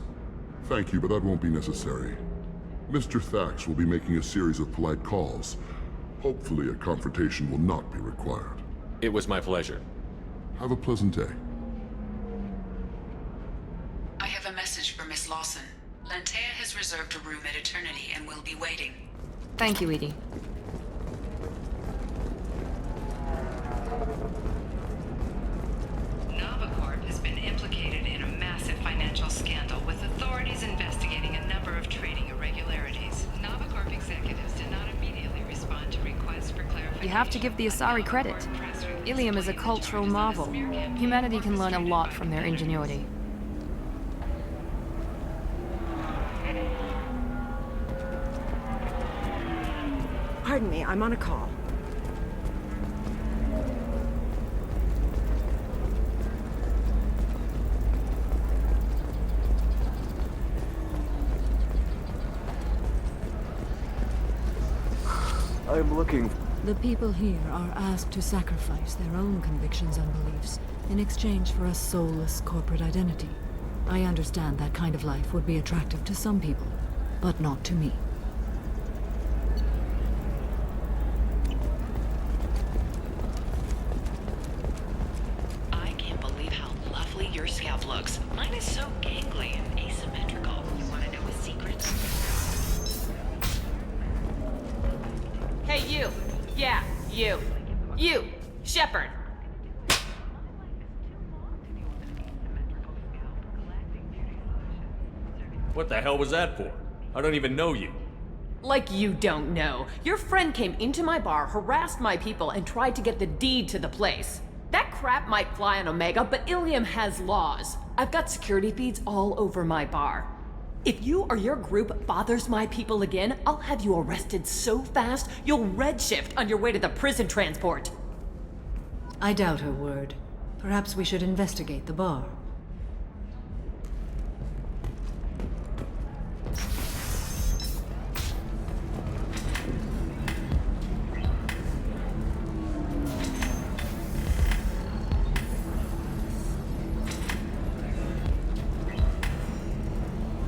Thank you, but that won't be necessary. Mr. Thax will be making a series of polite calls. Hopefully a confrontation will not be required. It was my pleasure. Have a pleasant day. I have a message for Miss Lawson. Lantea has reserved a room at Eternity and will be waiting. Thank you, Edie. Novacorp has been implicated in a massive financial scandal, with authorities investigating a number of trading irregularities. Novacorp executives did not immediately respond to requests for clarification. You have to give the Asari credit. Illium is a cultural marvel. Humanity can learn a lot from their ingenuity. Pardon me, I'm on a call. I'm looking The people here are asked to sacrifice their own convictions and beliefs in exchange for a soulless corporate identity. I understand that kind of life would be attractive to some people, but not to me. I can't believe how lovely your scalp looks. Mine is so gangly and asymmetrical. You want to know a secret? Hey, you! Yeah, you! You! Shepard! What the hell was that for? I don't even know you. Like you don't know. Your friend came into my bar, harassed my people, and tried to get the deed to the place. That crap might fly on Omega, but Illium has laws. I've got security feeds all over my bar. If you or your group bothers my people again, I'll have you arrested so fast, you'll redshift on your way to the prison transport. I doubt her word. Perhaps we should investigate the bar.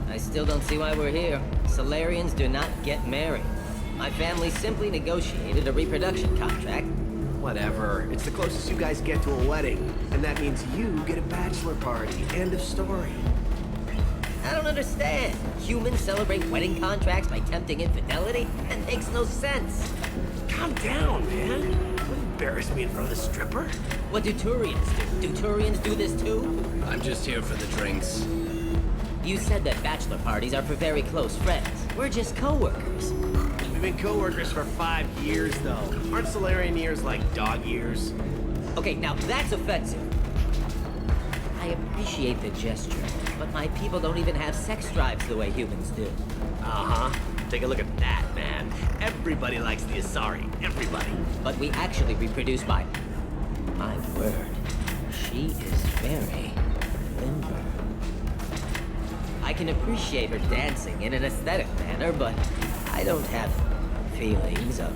I still don't see why we're here. Solarians do not get married. My family simply negotiated a reproduction contract. Whatever. It's the closest you guys get to a wedding. And that means you get a bachelor party. End of story. I don't understand. Humans celebrate wedding contracts by tempting infidelity? That makes no sense. Calm down, man. Don't embarrass me in front of the stripper. What do Turians do? Do Turians do this too? I'm just here for the drinks. You said that bachelor parties are for very close friends. We're just co-workers. We've been co-workers for 5 years, though. Aren't Solarian years like dog years? Okay, now that's offensive. I appreciate the gesture, but my people don't even have sex drives the way humans do. Uh-huh. Take a look at that, man. Everybody likes the Asari. Everybody. But we actually reproduce by... My word. She is very limber. I can appreciate her dancing in an aesthetic manner, but I don't have feelings of...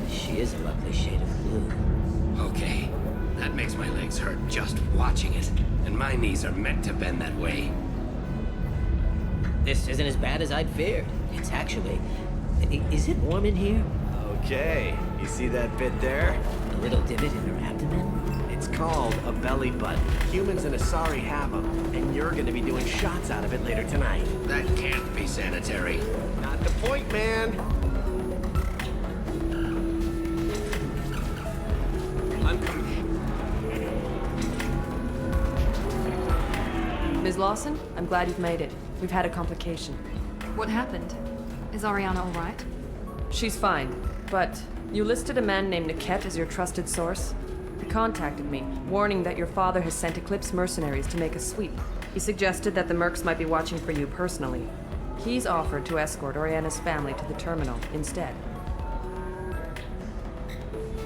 She is a lovely shade of blue. Okay. That makes my legs hurt just watching it. And my knees are meant to bend that way. This isn't as bad as I'd feared. It's actually... Is it warm in here? Okay. You see that bit there? A little divot in her abdomen? It's called a belly button. Humans and Asari have them, and you're gonna be doing shots out of it later tonight. That can't be sanitary. Not the point, man. I'm coming. Ms. Lawson, I'm glad you've made it. We've had a complication. What happened? Is Ariana all right? She's fine, but you listed a man named Niket as your trusted source. He contacted me, warning that your father has sent Eclipse mercenaries to make a sweep. He suggested that the Mercs might be watching for you personally. He's offered to escort Oriana's family to the terminal instead.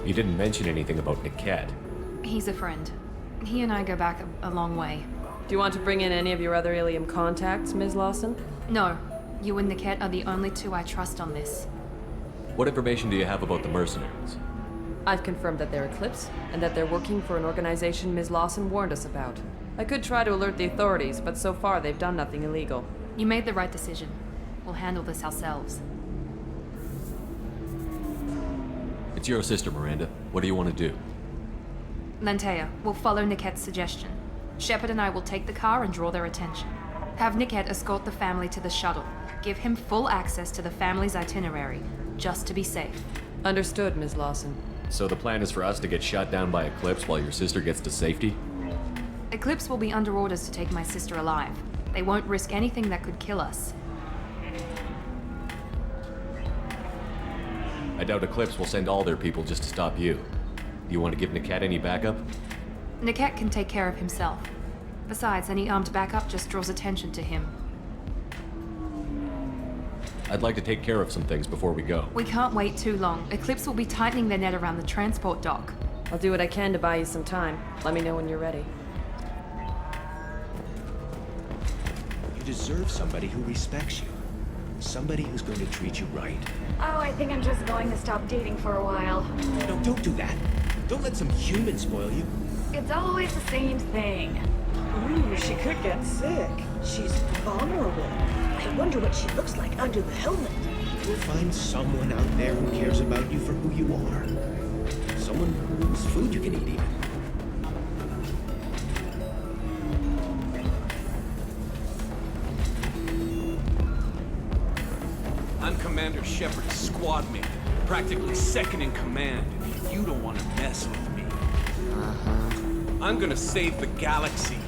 You didn't mention anything about Niket. He's a friend. He and I go back a long way. Do you want to bring in any of your other Illium contacts, Ms. Lawson? No. You and Niket are the only two I trust on this. What information do you have about the mercenaries? I've confirmed that they're Eclipse, and that they're working for an organization Ms. Lawson warned us about. I could try to alert the authorities, but so far they've done nothing illegal. You made the right decision. We'll handle this ourselves. It's your sister, Miranda. What do you want to do? Lantea, we'll follow Niket's suggestion. Shepard and I will take the car and draw their attention. Have Niket escort the family to the shuttle. Give him full access to the family's itinerary, just to be safe. Understood, Ms. Lawson. So the plan is for us to get shot down by Eclipse while your sister gets to safety? Eclipse will be under orders to take my sister alive. They won't risk anything that could kill us. I doubt Eclipse will send all their people just to stop you. Do you want to give Niket any backup? Niket can take care of himself. Besides, any armed backup just draws attention to him. I'd like to take care of some things before we go. We can't wait too long. Eclipse will be tightening their net around the transport dock. I'll do what I can to buy you some time. Let me know when you're ready. You deserve somebody who respects you. Somebody who's going to treat you right. Oh, I think I'm just going to stop dating for a while. No, don't do that. Don't let some human spoil you. It's always the same thing. Ooh, she could get sick. She's vulnerable. I wonder what she looks like under the helmet. You'll find someone out there who cares about you for who you are. Someone whose food you can eat, even. I'm Commander Shepard's squad mate, practically second in command. You don't want to mess with me. I'm gonna save the galaxy.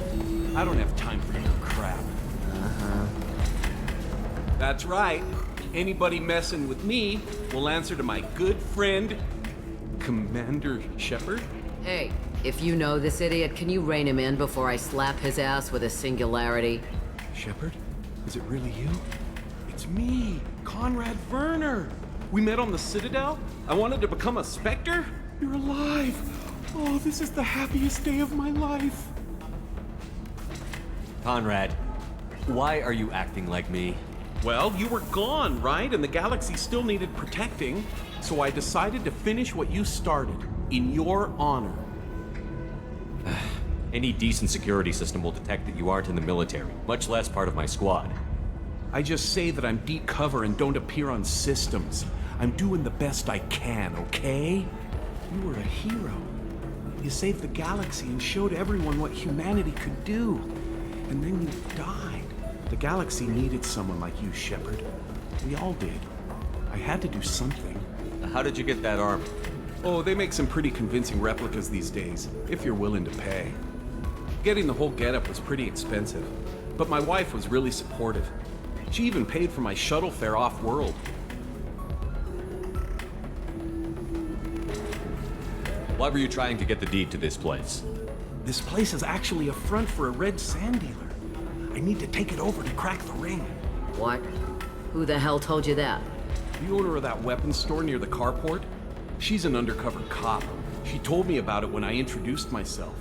I don't have time for your crap. That's right. Anybody messing with me will answer to my good friend, Commander Shepard. Hey, if you know this idiot, can you rein him in before I slap his ass with a singularity? Shepard? Is it really you? It's me, Conrad Werner. We met on the Citadel. I wanted to become a Spectre. You're alive. Oh, this is the happiest day of my life. Conrad, why are you acting like me? Well, you were gone, right? And the galaxy still needed protecting. So I decided to finish what you started, in your honor. Any decent security system will detect that you aren't in the military, much less part of my squad. I just say that I'm deep cover and don't appear on systems. I'm doing the best I can, okay? You were a hero. You saved the galaxy and showed everyone what humanity could do. And then you died. The galaxy needed someone like you, Shepard. We all did. I had to do something. How did you get that armor? Oh, they make some pretty convincing replicas these days, if you're willing to pay. Getting the whole getup was pretty expensive, but my wife was really supportive. She even paid for my shuttle fare off-world. Why were you trying to get the deed to this place? This place is actually a front for a red sand dealer. I need to take it over to crack the ring. What? Who the hell told you that? The owner of that weapons store near the carport. She's an undercover cop. She told me about it when I introduced myself.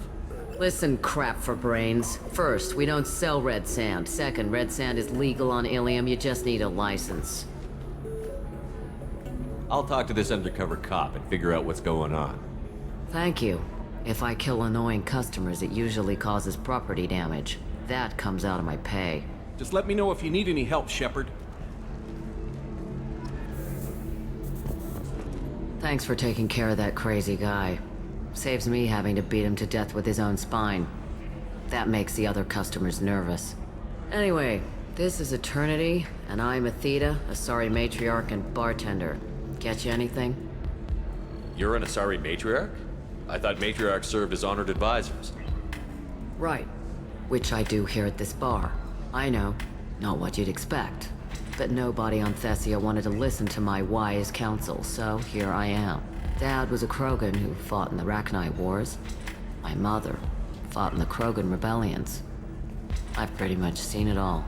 Listen, crap for brains. First, we don't sell red sand. Second, red sand is legal on Illium. You just need a license. I'll talk to this undercover cop and figure out what's going on. Thank you. If I kill annoying customers, it usually causes property damage. That comes out of my pay. Just let me know if you need any help, Shepard. Thanks for taking care of that crazy guy. Saves me having to beat him to death with his own spine. That makes the other customers nervous. Anyway, this is Eternity, and I'm Athena, Asari matriarch and bartender. Get you anything? You're an Asari matriarch? I thought matriarchs served as honored advisors. Right. Which I do here at this bar. I know. Not what you'd expect. But nobody on Thessia wanted to listen to my wise counsel, so here I am. Dad was a Krogan who fought in the Rachni Wars. My mother fought in the Krogan rebellions. I've pretty much seen it all.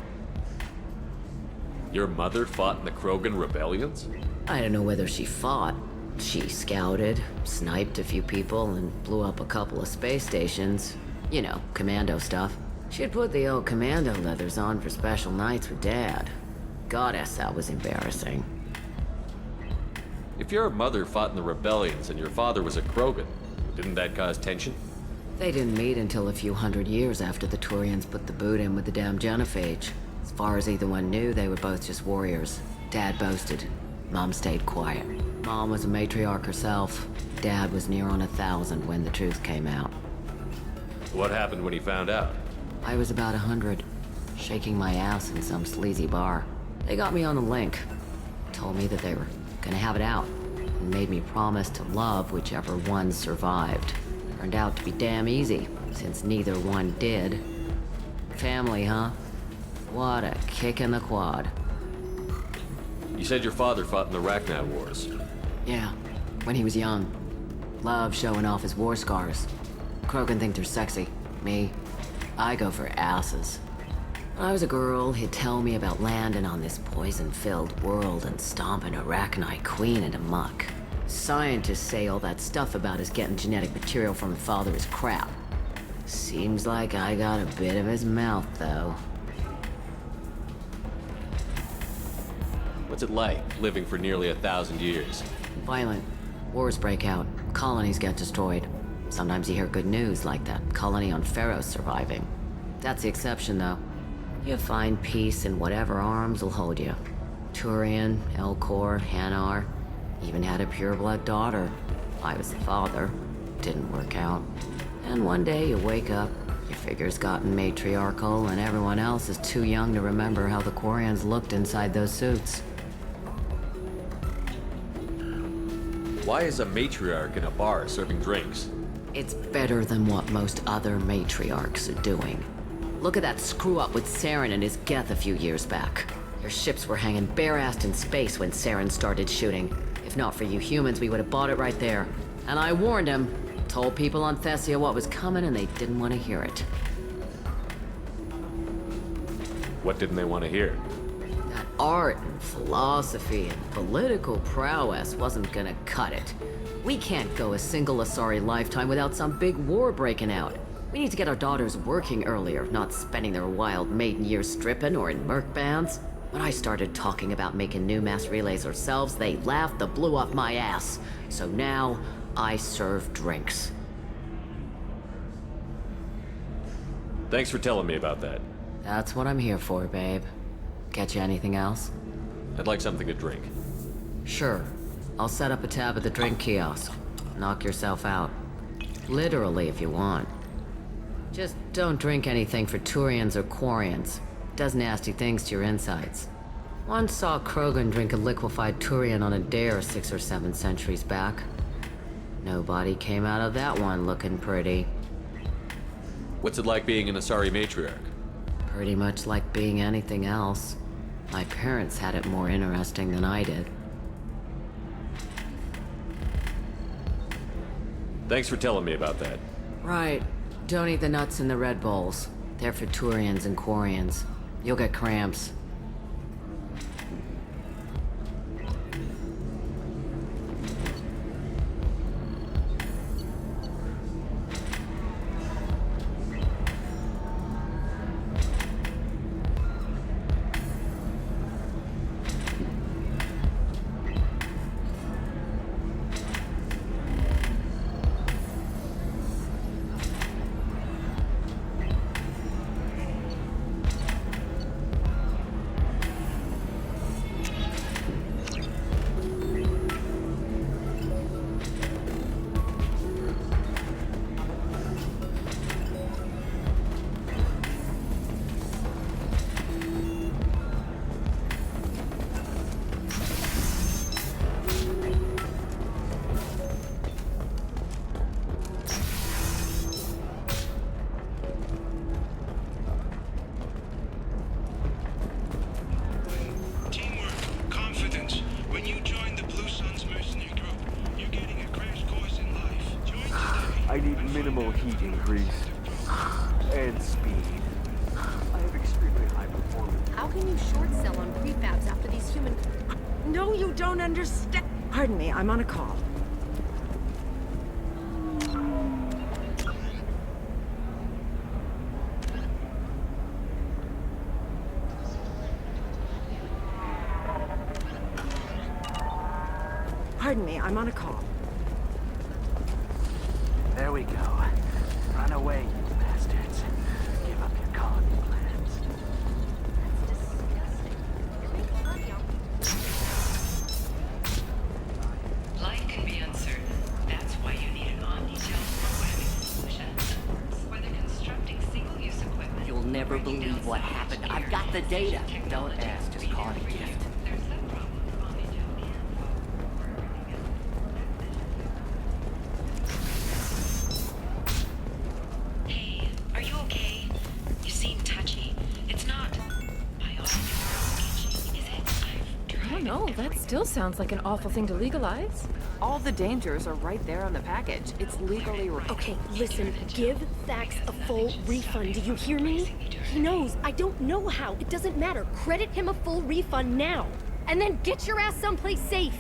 Your mother fought in the Krogan rebellions? I don't know whether she fought. She scouted, sniped a few people, and blew up a couple of space stations. You know, commando stuff. She'd put the old commando leathers on for special nights with Dad. Goddess, that was embarrassing. If your mother fought in the rebellions and your father was a Krogan, didn't that cause tension? They didn't meet until a few hundred years after the Turians put the boot in with the damn genophage. As far as either one knew, they were both just warriors. Dad boasted. Mom stayed quiet. Mom was a matriarch herself. Dad was near on 1,000 when the truth came out. What happened when he found out? I was about 100, shaking my ass in some sleazy bar. They got me on a link. Told me that they were gonna have it out, and made me promise to love whichever one survived. Turned out to be damn easy, since neither one did. Family, huh? What a kick in the quad. You said your father fought in the Rachni Wars. Yeah, when he was young. Loved showing off his war scars. Krogan think they're sexy. Me, I go for asses. When I was a girl, he'd tell me about landing on this poison-filled world and stomping a Rachni queen into muck. Scientists say all that stuff about us getting genetic material from her father is crap. Seems like I got a bit of his mouth, though. What's it like, living for nearly 1,000 years? Violent. Wars break out. Colonies get destroyed. Sometimes you hear good news, like that colony on Pharaoh surviving. That's the exception, though. You find peace in whatever arms will hold you. Turian, Elcor, Hanar. Even had a pureblood daughter. I was the father. Didn't work out. And one day you wake up, your figure's gotten matriarchal, and everyone else is too young to remember how the Quarians looked inside those suits. Why is a matriarch in a bar serving drinks? It's better than what most other matriarchs are doing. Look at that screw-up with Saren and his Geth a few years back. Their ships were hanging bare-assed in space when Saren started shooting. If not for you humans, we would have bought it right there. And I warned him. Told people on Thessia what was coming, and they didn't want to hear it. What didn't they want to hear? That art and philosophy and political prowess wasn't gonna cut it. We can't go a single Asari lifetime without some big war breaking out. We need to get our daughters working earlier, not spending their wild maiden years stripping or in merc bands. When I started talking about making new mass relays ourselves, they laughed the blue off my ass. So now, I serve drinks. Thanks for telling me about that. That's what I'm here for, babe. Get you anything else? I'd like something to drink. Sure. I'll set up a tab at the drink kiosk. Knock yourself out. Literally, if you want. Just don't drink anything for Turians or Quarians. Does nasty things to your insides. Once saw Krogan drink a liquefied Turian on a dare 6 or 7 centuries back. Nobody came out of that one looking pretty. What's it like being an Asari matriarch? Pretty much like being anything else. My parents had it more interesting than I did. Thanks for telling me about that. Right. Don't eat the nuts in the Red Bowls. They're for Turians and Quarians. You'll get cramps. I need minimal heat increase. And speed. I have extremely high performance. How can you short sell on prefabs after these human... No, you don't understand. Pardon me, I'm on a call. Pardon me, I'm on a call. There we go. Run away, you bastards. Give up your colony plans. Life can be uncertain. That's why you need an omni-tail programming solution. Whether constructing single-use equipment... You'll never believe what happened. I've got the data. Don't ask, just call it a gift. No, that still sounds like an awful thing to legalize. All the dangers are right there on the package. It's legally right. Okay, listen, give Thax a full refund. Do you hear me? He knows. I don't know how. It doesn't matter. Credit him a full refund now. And then get your ass someplace safe.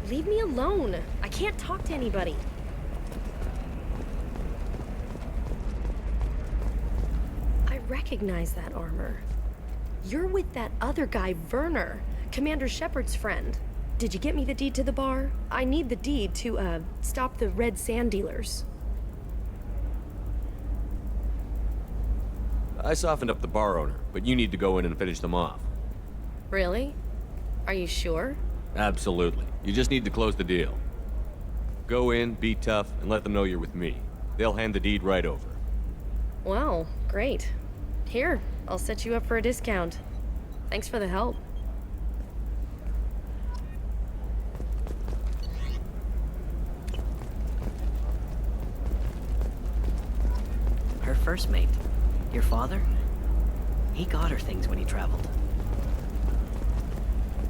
Leave me alone. I can't talk to anybody. I recognize that armor. You're with that other guy, Werner. Commander Shepard's friend. Did you get me the deed to the bar? I need the deed to, stop the red sand dealers. I softened up the bar owner, but you need to go in and finish them off. Really? Are you sure? Absolutely. You just need to close the deal. Go in, be tough, and let them know you're with me. They'll hand the deed right over. Wow, great. Here, I'll set you up for a discount. Thanks for the help. Her first mate, your father, he got her things when he traveled.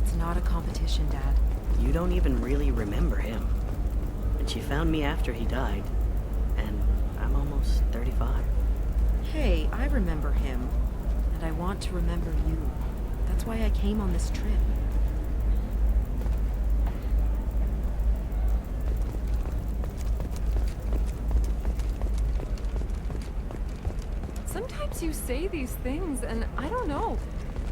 It's not a competition, Dad. You don't even really remember him. And she found me after he died, and I'm almost 35. Hey, I remember him. And I want to remember you. That's why I came on this trip. Sometimes you say these things, and I don't know.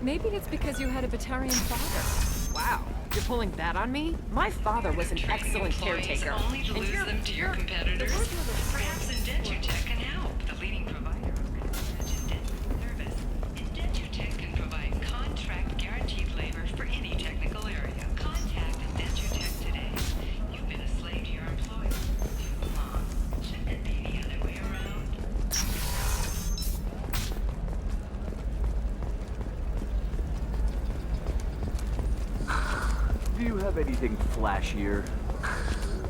Maybe it's because you had a Batarian father. Wow, you're pulling that on me? My father was an excellent caretaker. Only to lose them to your competitors. Perhaps Indentutech can help. The leading provider of cutting-edge dental service. Indentutech can provide contract guaranteed labor for any technical area. Contact Indentutech today. You've been a slave to your employer too long. Shouldn't it be the other way around? Do you have anything flashier?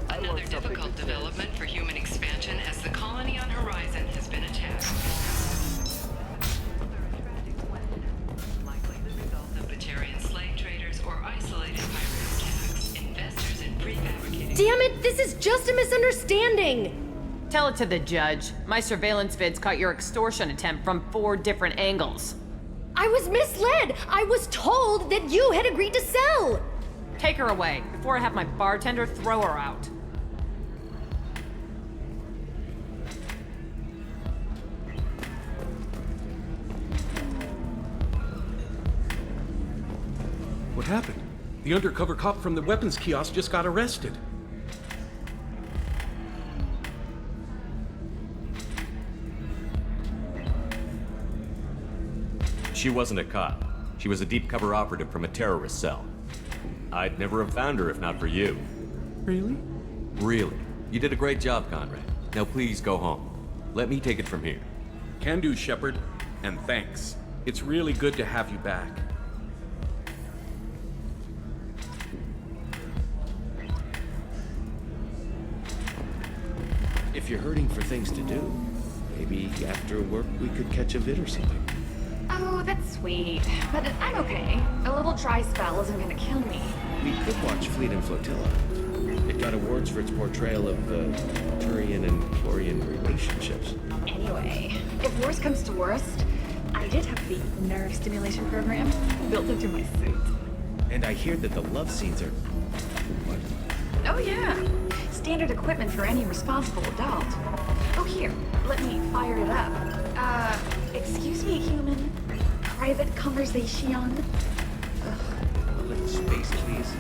Another difficult development for human expansion as the colony on Horizon has been attacked. Likely the result of Batarian slave traders or isolated pirate attacks. Investors in prefabricated... Damn it, this is just a misunderstanding! Tell it to the judge. My surveillance vids caught your extortion attempt from 4 different angles. I was misled! I was told that you had agreed to sell! Take her away, before I have my bartender throw her out. What happened? The undercover cop from the weapons kiosk just got arrested. She wasn't a cop. She was a deep cover operative from a terrorist cell. I'd never have found her if not for you. Really? Really. You did a great job, Conrad. Now please go home. Let me take it from here. Can do, Shepard. And thanks. It's really good to have you back. If you're hurting for things to do, maybe after work we could catch a vid or something. Oh, that's sweet. But I'm okay. A little dry spell isn't gonna kill me. We could watch Fleet and Flotilla. It got awards for its portrayal of Turian and Quarian relationships. Anyway, if worst comes to worst, I did have the nerve stimulation program built into my suit. And I hear that the love scenes are... What? Oh yeah. Standard equipment for any responsible adult. Oh here, let me fire it up. Excuse me, human. Private conversation. A little space, please.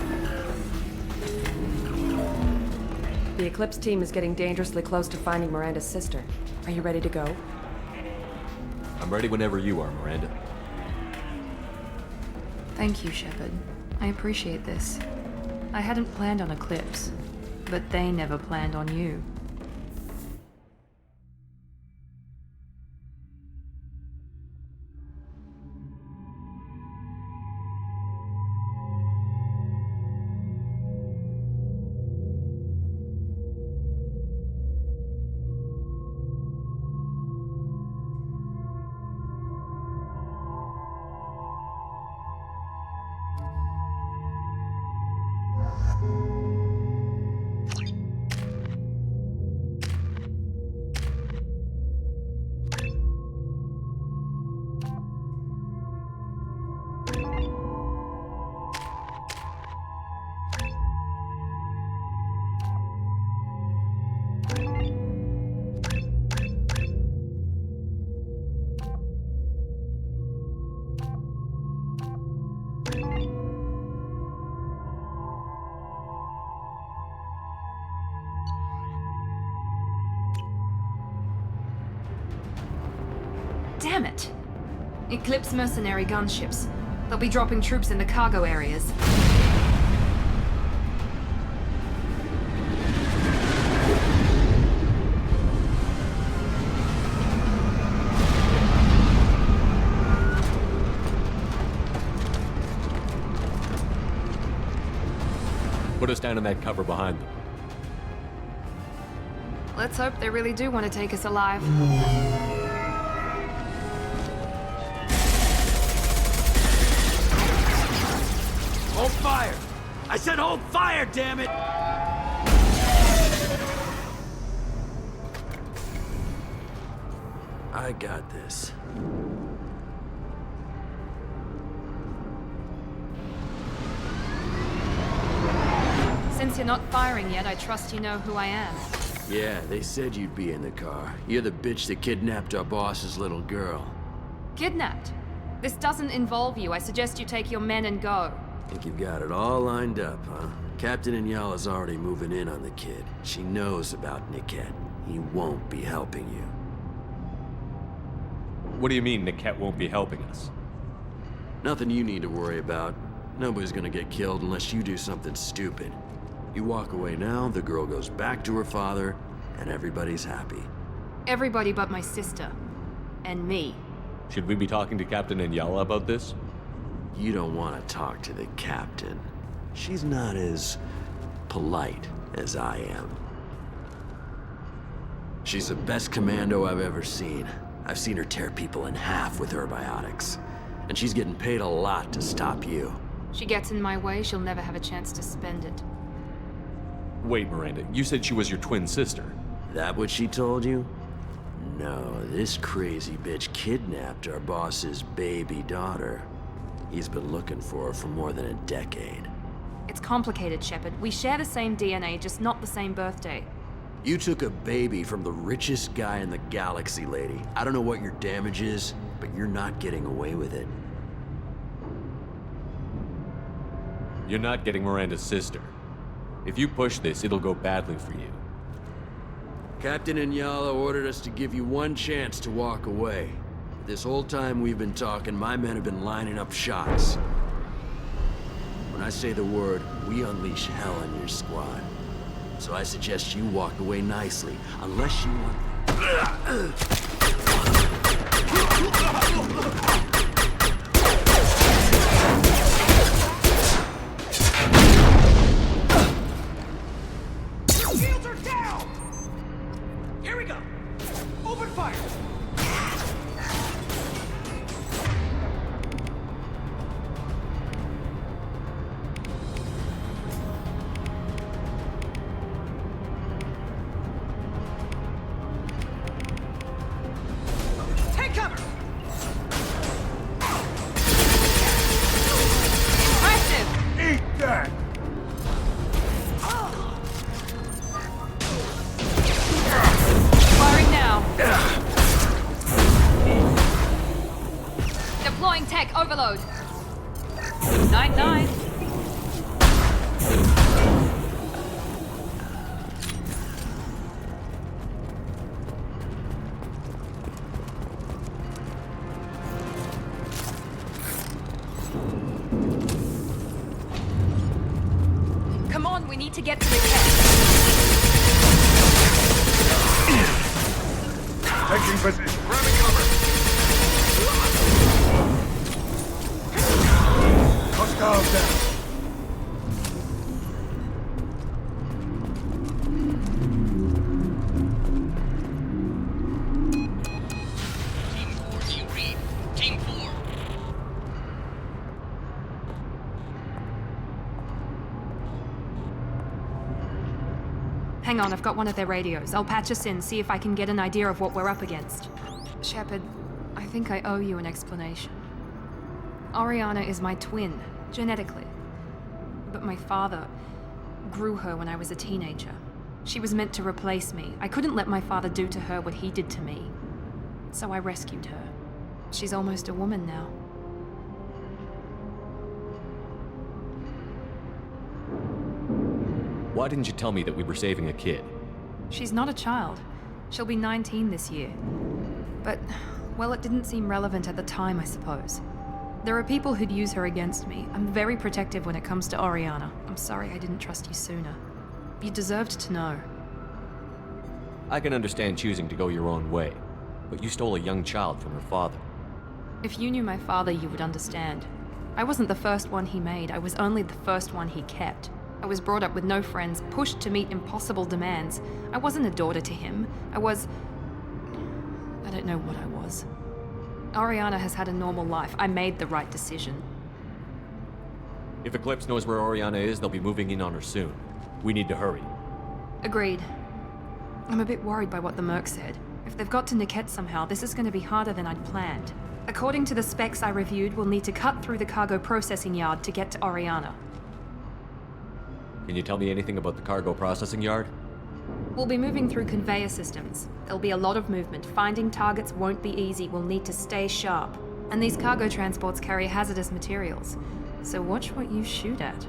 The Eclipse team is getting dangerously close to finding Miranda's sister. Are you ready to go? I'm ready whenever you are, Miranda. Thank you, Shepard. I appreciate this. I hadn't planned on Eclipse, but they never planned on you. Damn it! Eclipse mercenary gunships. They'll be dropping troops in the cargo areas. Put us down in that cover behind them. Let's hope they really do want to take us alive. Hold fire! I said hold fire, damn it! I got this. Since you're not firing yet, I trust you know who I am. Yeah, they said you'd be in the car. You're the bitch that kidnapped our boss's little girl. Kidnapped? This doesn't involve you. I suggest you take your men and go. Think you've got it all lined up, huh? Captain Inyala's already moving in on the kid. She knows about Niket. He won't be helping you. What do you mean Niket won't be helping us? Nothing you need to worry about. Nobody's gonna get killed unless you do something stupid. You walk away now, the girl goes back to her father, and everybody's happy. Everybody but my sister. And me. Should we be talking to Captain Inyala about this? You don't want to talk to the captain. She's not as polite as I am. She's the best commando I've ever seen. I've seen her tear people in half with her biotics. And she's getting paid a lot to stop you. She gets in my way, she'll never have a chance to spend it. Wait, Miranda, you said she was your twin sister. That what she told you? No, this crazy bitch kidnapped our boss's baby daughter. He's been looking for her for more than a decade. It's complicated, Shepard. We share the same DNA, just not the same birthday. You took a baby from the richest guy in the galaxy, lady. I don't know what your damage is, but you're not getting away with it. You're not getting Miranda's sister. If you push this, it'll go badly for you. Captain Inyala ordered us to give you one chance to walk away. This whole time we've been talking, my men have been lining up shots. When I say the word, we unleash hell on your squad. So I suggest you walk away nicely, unless you want... Shields are down! Here we go! Open fire! Take cover! Impressive! Eat that! Firing now. Deploying tech overload. 9-9. Come on, we need to get to the tech. Taking position. Grabbing cover! Hostiles down. Team 4, do you read? Team 4. Hang on, I've got one of their radios. I'll patch us in, see if I can get an idea of what we're up against. Shepard, I think I owe you an explanation. Oriana is my twin, genetically. But my father grew her when I was a teenager. She was meant to replace me. I couldn't let my father do to her what he did to me. So I rescued her. She's almost a woman now. Why didn't you tell me that we were saving a kid? She's not a child. She'll be 19 this year. But Well, it didn't seem relevant at the time, I suppose. There are people who'd use her against me. I'm very protective when it comes to Oriana. I'm sorry I didn't trust you sooner. You deserved to know. I can understand choosing to go your own way, but you stole a young child from her father. If you knew my father, you would understand. I wasn't the first one he made, I was only the first one he kept. I was brought up with no friends, pushed to meet impossible demands. I wasn't a daughter to him. I don't know what I was. Oriana has had a normal life. I made the right decision. If Eclipse knows where Oriana is, they'll be moving in on her soon. We need to hurry. Agreed. I'm a bit worried by what the Merc said. If they've got to Niket somehow, this is going to be harder than I'd planned. According to the specs I reviewed, we'll need to cut through the cargo processing yard to get to Oriana. Can you tell me anything about the cargo processing yard? We'll be moving through conveyor systems. There'll be a lot of movement. Finding targets won't be easy. We'll need to stay sharp. And these cargo transports carry hazardous materials. So watch what you shoot at.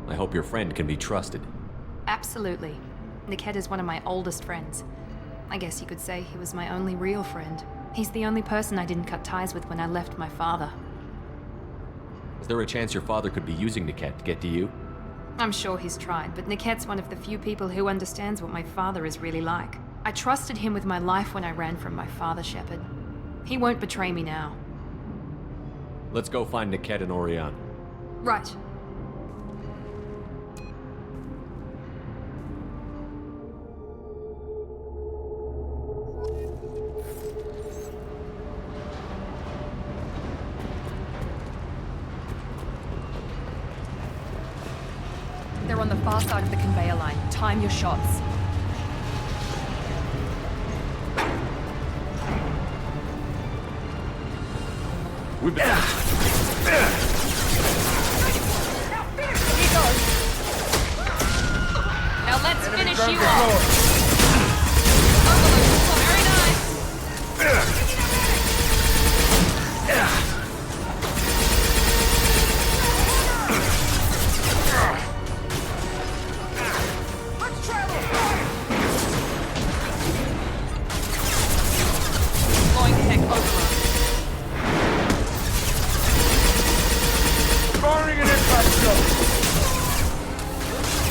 I hope your friend can be trusted. Absolutely. Niket is one of my oldest friends. I guess you could say he was my only real friend. He's the only person I didn't cut ties with when I left my father. Is there a chance your father could be using Niket to get to you? I'm sure he's tried, but Niket's one of the few people who understands what my father is really like. I trusted him with my life when I ran from my father, Shepard. He won't betray me now. Let's go find Niket and Oriana. Right. They're on the far side of the conveyor line. Time your shots. We've been... He goes. Now let's finish you off. Overload. Very nice.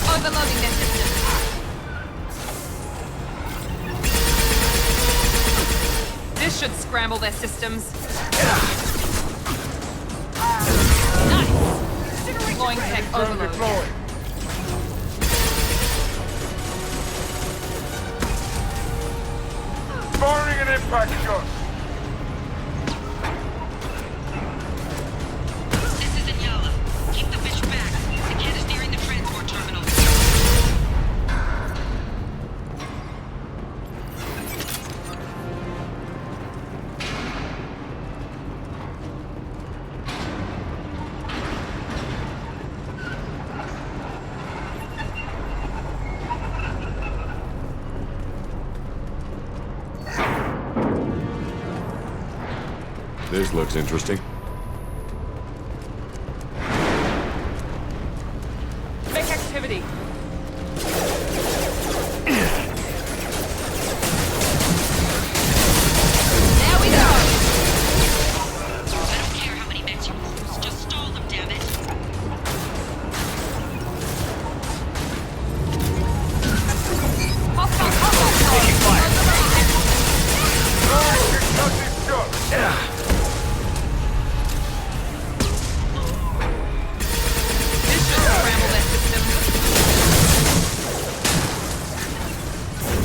Overloading their systems. This should scramble their systems. Nice! Deploying tech overload. Firing an impact shot. This is Inyala. Keep the fish back. The kid is nearing the transport terminal. This looks interesting. Make activity. There we go! I don't care how many mechs you lose. Just stall them, damn it. Taking fire. This should scramble their systems.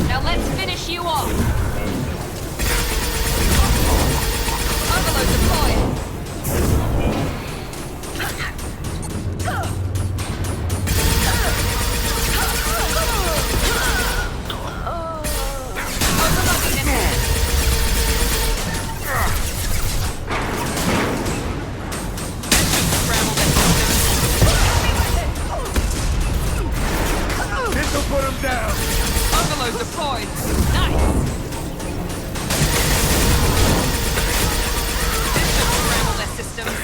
Now let's finish you off. Overload deployed. Overloading their systems. This'll put him down. Overload deployed. Nice. This should scramble their systems.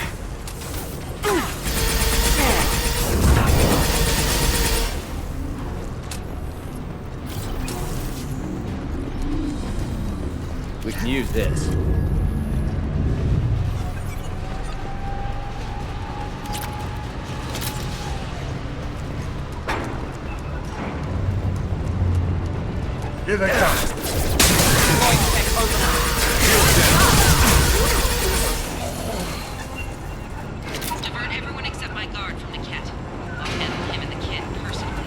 We can use this. Here they come. Divert everyone except my guard from the cat. I'll handle him and the kid personally.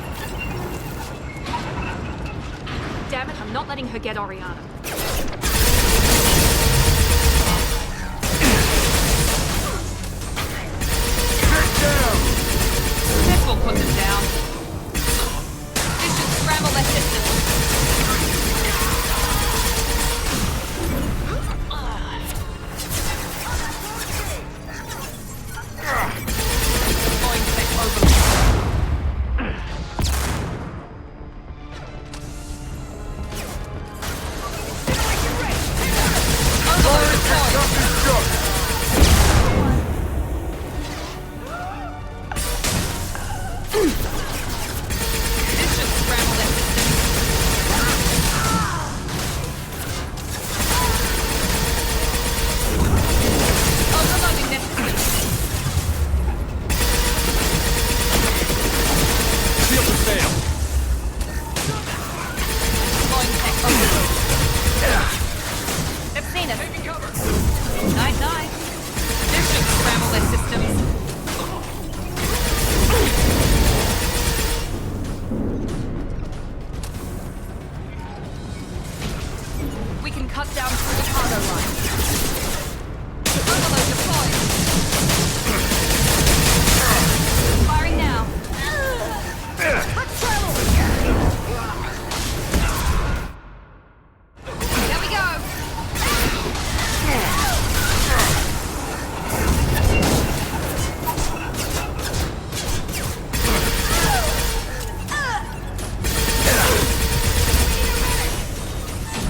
Damn it, I'm not letting her get Oriana. This will put them down. This should scramble their system. Going to take over. This should scramble their system. Overloading their system. Shield to fail. Going to take over. They've seen us. Taking cover. Night. This should scramble their systems. We can cut down through the cargo line. Overload deployed. Firing now. There we go.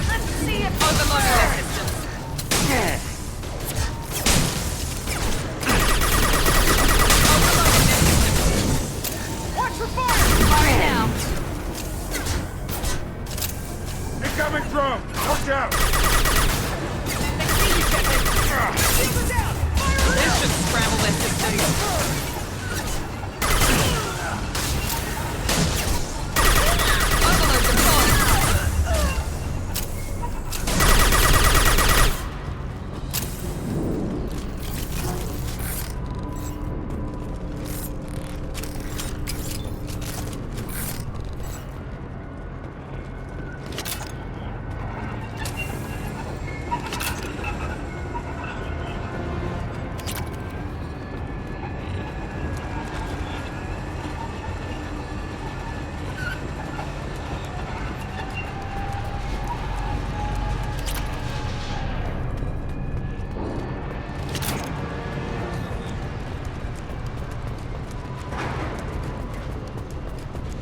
Let's see if overloading their systems. Overloading their systems. Watch for fire! Firing now. Incoming drone. Watch out. They see you, Captain. This should scramble their systems. Overload deployed.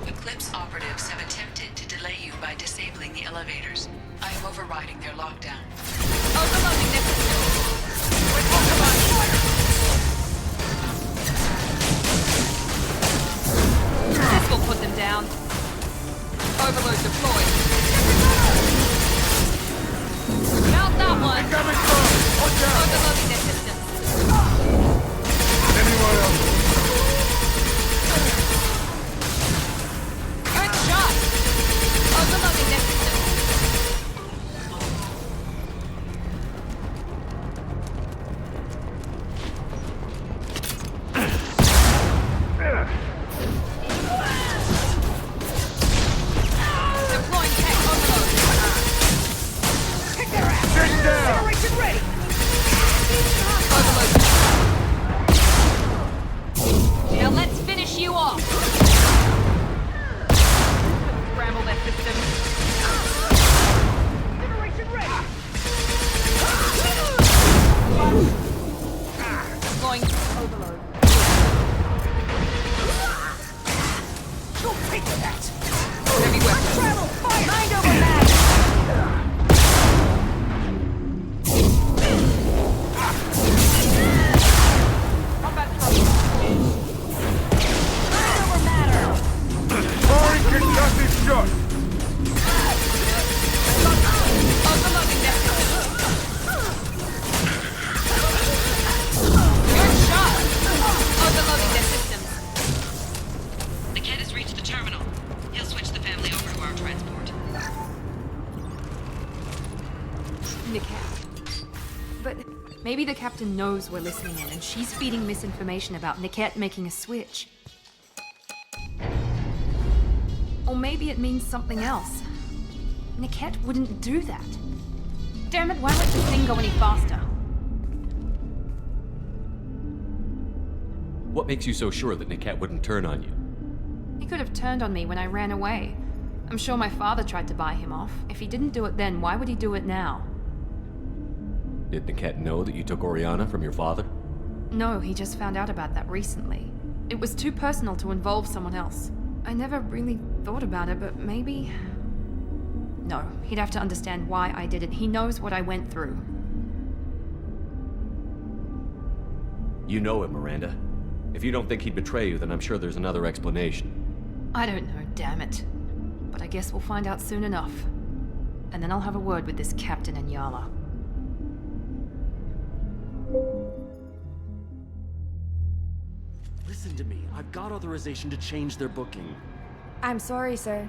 Eclipse operatives have attempted to delay you by disabling the elevators. I am overriding their lockdown. Overloading their systems. We're compromised. This will put them down. Overload deployed. Mount that one. Incoming drone. Watch out. Overloading their systems. Anyone else? Good shot. Overloading their systems. Deploying tech overload. Take their ass. Take down. Acceleration ready! Overload. Now let's finish you off. Scramble that system. Generation ready! Deploying overload. Don't take that! Heavy weapon. Travel! Fire! Mind over matter! Combat trouble. Mind over matter! Firing concussive shot. Overloading that system. Niket. But maybe the captain knows we're listening in and she's feeding misinformation about Niket making a switch. Or maybe it means something else. Niket wouldn't do that. Damn it, why won't this thing go any faster? What makes you so sure that Niket wouldn't turn on you? He could have turned on me when I ran away. I'm sure my father tried to buy him off. If he didn't do it then, why would he do it now? Did Niket know that you took Oriana from your father? No, he just found out about that recently. It was too personal to involve someone else. I never really thought about it, but maybe... No, he'd have to understand why I did it. He knows what I went through. You know him, Miranda. If you don't think he'd betray you, then I'm sure there's another explanation. I don't know, damn it. But I guess we'll find out soon enough. And then I'll have a word with this captain and Yala. Listen to me. I've got authorization to change their booking. I'm sorry, sir.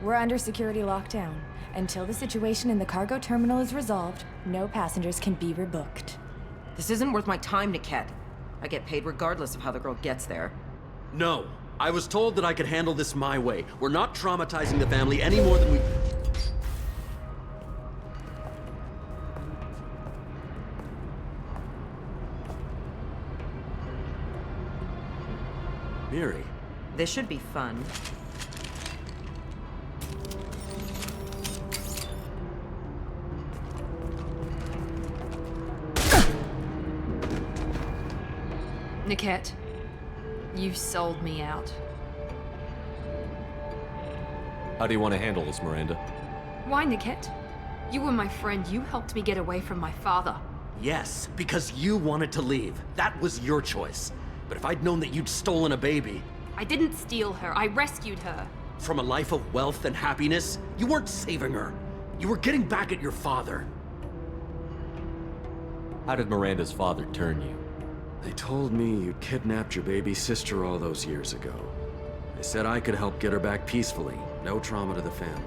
We're under security lockdown. Until the situation in the cargo terminal is resolved, no passengers can be rebooked. This isn't worth my time, Niket. I get paid regardless of how the girl gets there. No. I was told that I could handle this my way. We're not traumatizing the family any more than we... Miri. This should be fun. Niket, you sold me out. How do you want to handle this, Miranda? Why, Niket? You were my friend. You helped me get away from my father. Yes, because you wanted to leave. That was your choice. But if I'd known that you'd stolen a baby... I didn't steal her. I rescued her. From a life of wealth and happiness, you weren't saving her. You were getting back at your father. How did Miranda's father turn you? They told me you kidnapped your baby sister all those years ago. They said I could help get her back peacefully. No trauma to the family.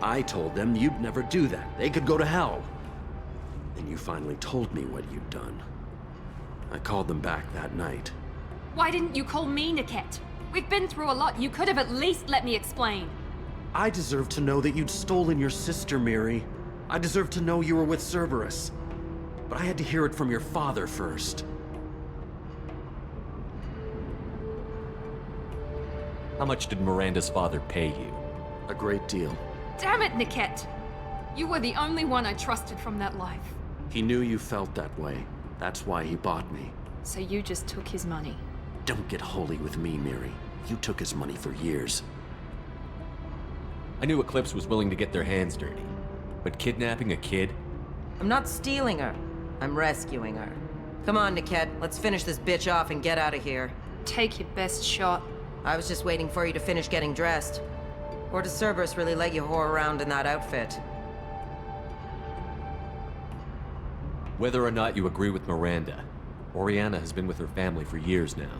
I told them you'd never do that. They could go to hell. Then you finally told me what you'd done. I called them back that night. Why didn't you call me, Niket? We've been through a lot. You could have at least let me explain. I deserve to know that you'd stolen your sister, Miri. I deserve to know you were with Cerberus. But I had to hear it from your father first. How much did Miranda's father pay you? A great deal. Damn it, Niket! You were the only one I trusted from that life. He knew you felt that way. That's why he bought me. So you just took his money? Don't get holy with me, Miri. You took his money for years. I knew Eclipse was willing to get their hands dirty. But kidnapping a kid? I'm not stealing her. I'm rescuing her. Come on, Niket. Let's finish this bitch off and get out of here. Take your best shot. I was just waiting for you to finish getting dressed. Or does Cerberus really let you whore around in that outfit? Whether or not you agree with Miranda, Oriana has been with her family for years now.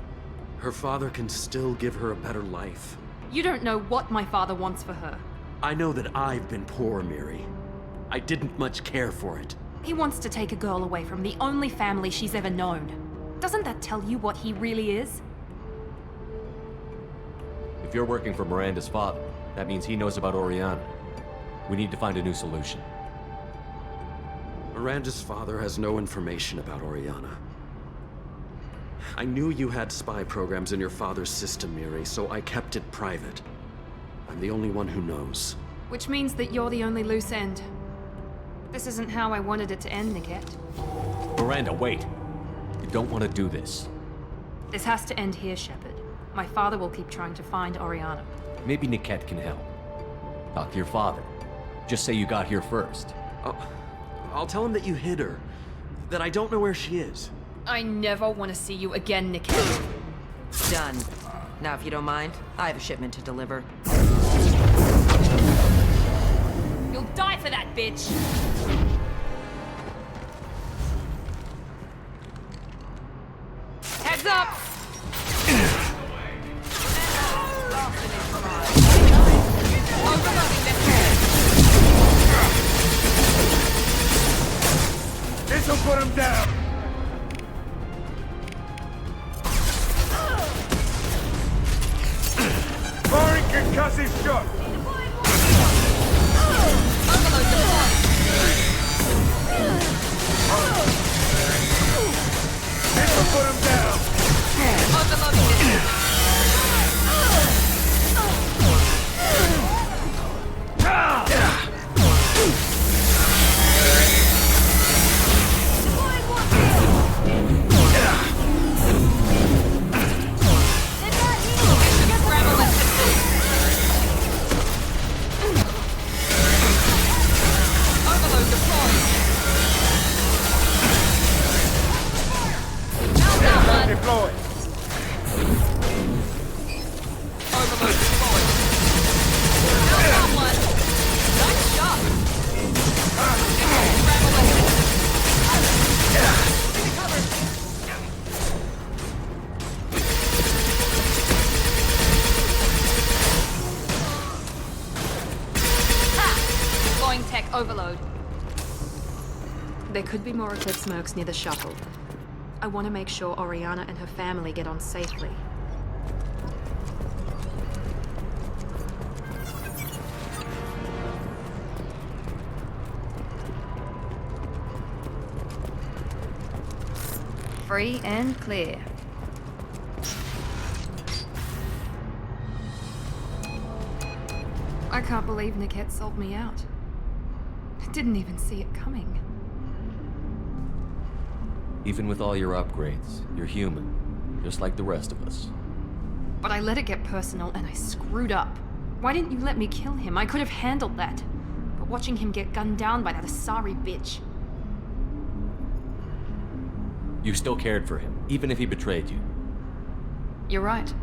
Her father can still give her a better life. You don't know what my father wants for her. I know that I've been poor, Miri. I didn't much care for it. He wants to take a girl away from the only family she's ever known. Doesn't that tell you what he really is? If you're working for Miranda's father, that means he knows about Oriana. We need to find a new solution. Miranda's father has no information about Oriana. I knew you had spy programs in your father's system, Miri, so I kept it private. I'm the only one who knows. Which means that you're the only loose end. This isn't how I wanted it to end, Niket. Miranda, wait! You don't want to do this. This has to end here, Shepard. My father will keep trying to find Oriana. Maybe Niket can help. Talk to your father. Just say you got here first. I'll tell him that you hid her. That I don't know where she is. I never want to see you again, Niket. Done. Now, if you don't mind, I have a shipment to deliver. You'll die for that, bitch! Heads up! Overloading this head! put him down! Firing concussive shot! Put him down! Deploy! Deploying tech overload. There could be more Eclipse mercs near the shuttle. I want to make sure Oriana and her family get on safely. Free and clear. I can't believe Niket sold me out. I didn't even see it coming. Even with all your upgrades, you're human, just like the rest of us. But I let it get personal and I screwed up. Why didn't you let me kill him? I could have handled that. But watching him get gunned down by that Asari bitch. You still cared for him, even if he betrayed you. You're right.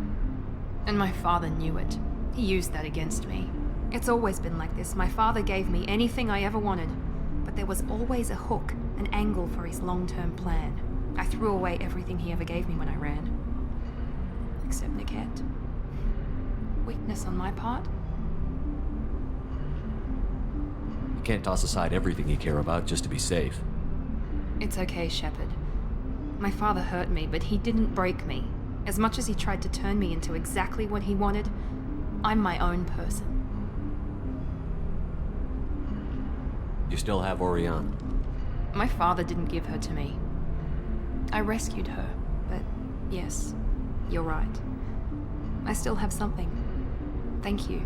And my father knew it. He used that against me. It's always been like this. My father gave me anything I ever wanted. But there was always a hook, an angle for his long-term plan. I threw away everything he ever gave me when I ran. Except Niket. Weakness on my part? You can't toss aside everything you care about just to be safe. It's okay, Shepard. My father hurt me, but he didn't break me. As much as he tried to turn me into exactly what he wanted, I'm my own person. You still have Oriana. My father didn't give her to me. I rescued her, but yes, you're right. I still have something. Thank you.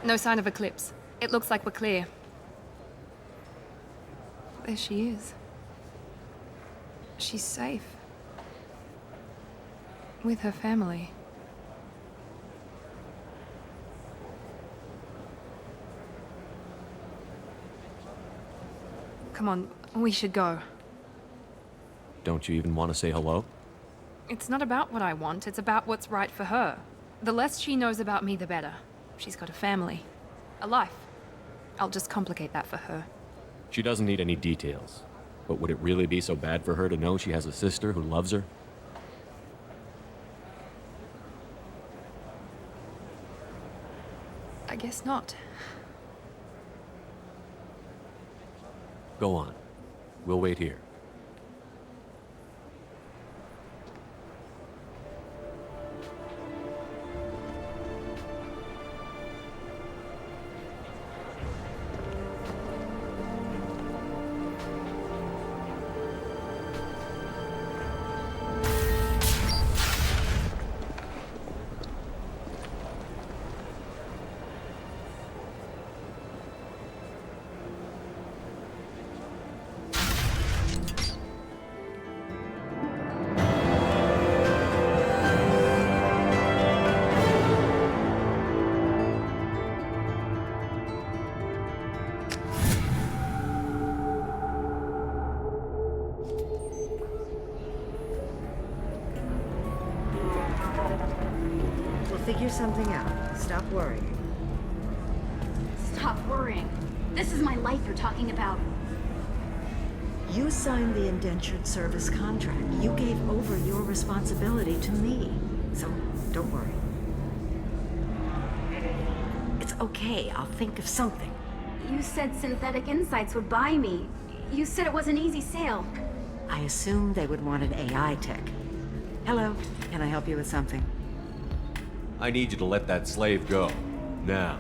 No sign of Eclipse. It looks like we're clear. There she is. She's safe. With her family. Come on, we should go. Don't you even want to say hello? It's not about what I want, it's about what's right for her. The less she knows about me, the better. She's got a family. A life. I'll just complicate that for her. She doesn't need any details. But would it really be so bad for her to know she has a sister who loves her? I guess not. Go on. We'll wait here. Figure something out. Stop worrying. Stop worrying. This is my life you're talking about. You signed the indentured service contract. You gave over your responsibility to me. So, don't worry. It's okay, I'll think of something. You said Synthetic Insights would buy me. You said it was an easy sale. I assumed they would want an AI tech. Hello, can I help you with something? I need you to let that slave go. Now.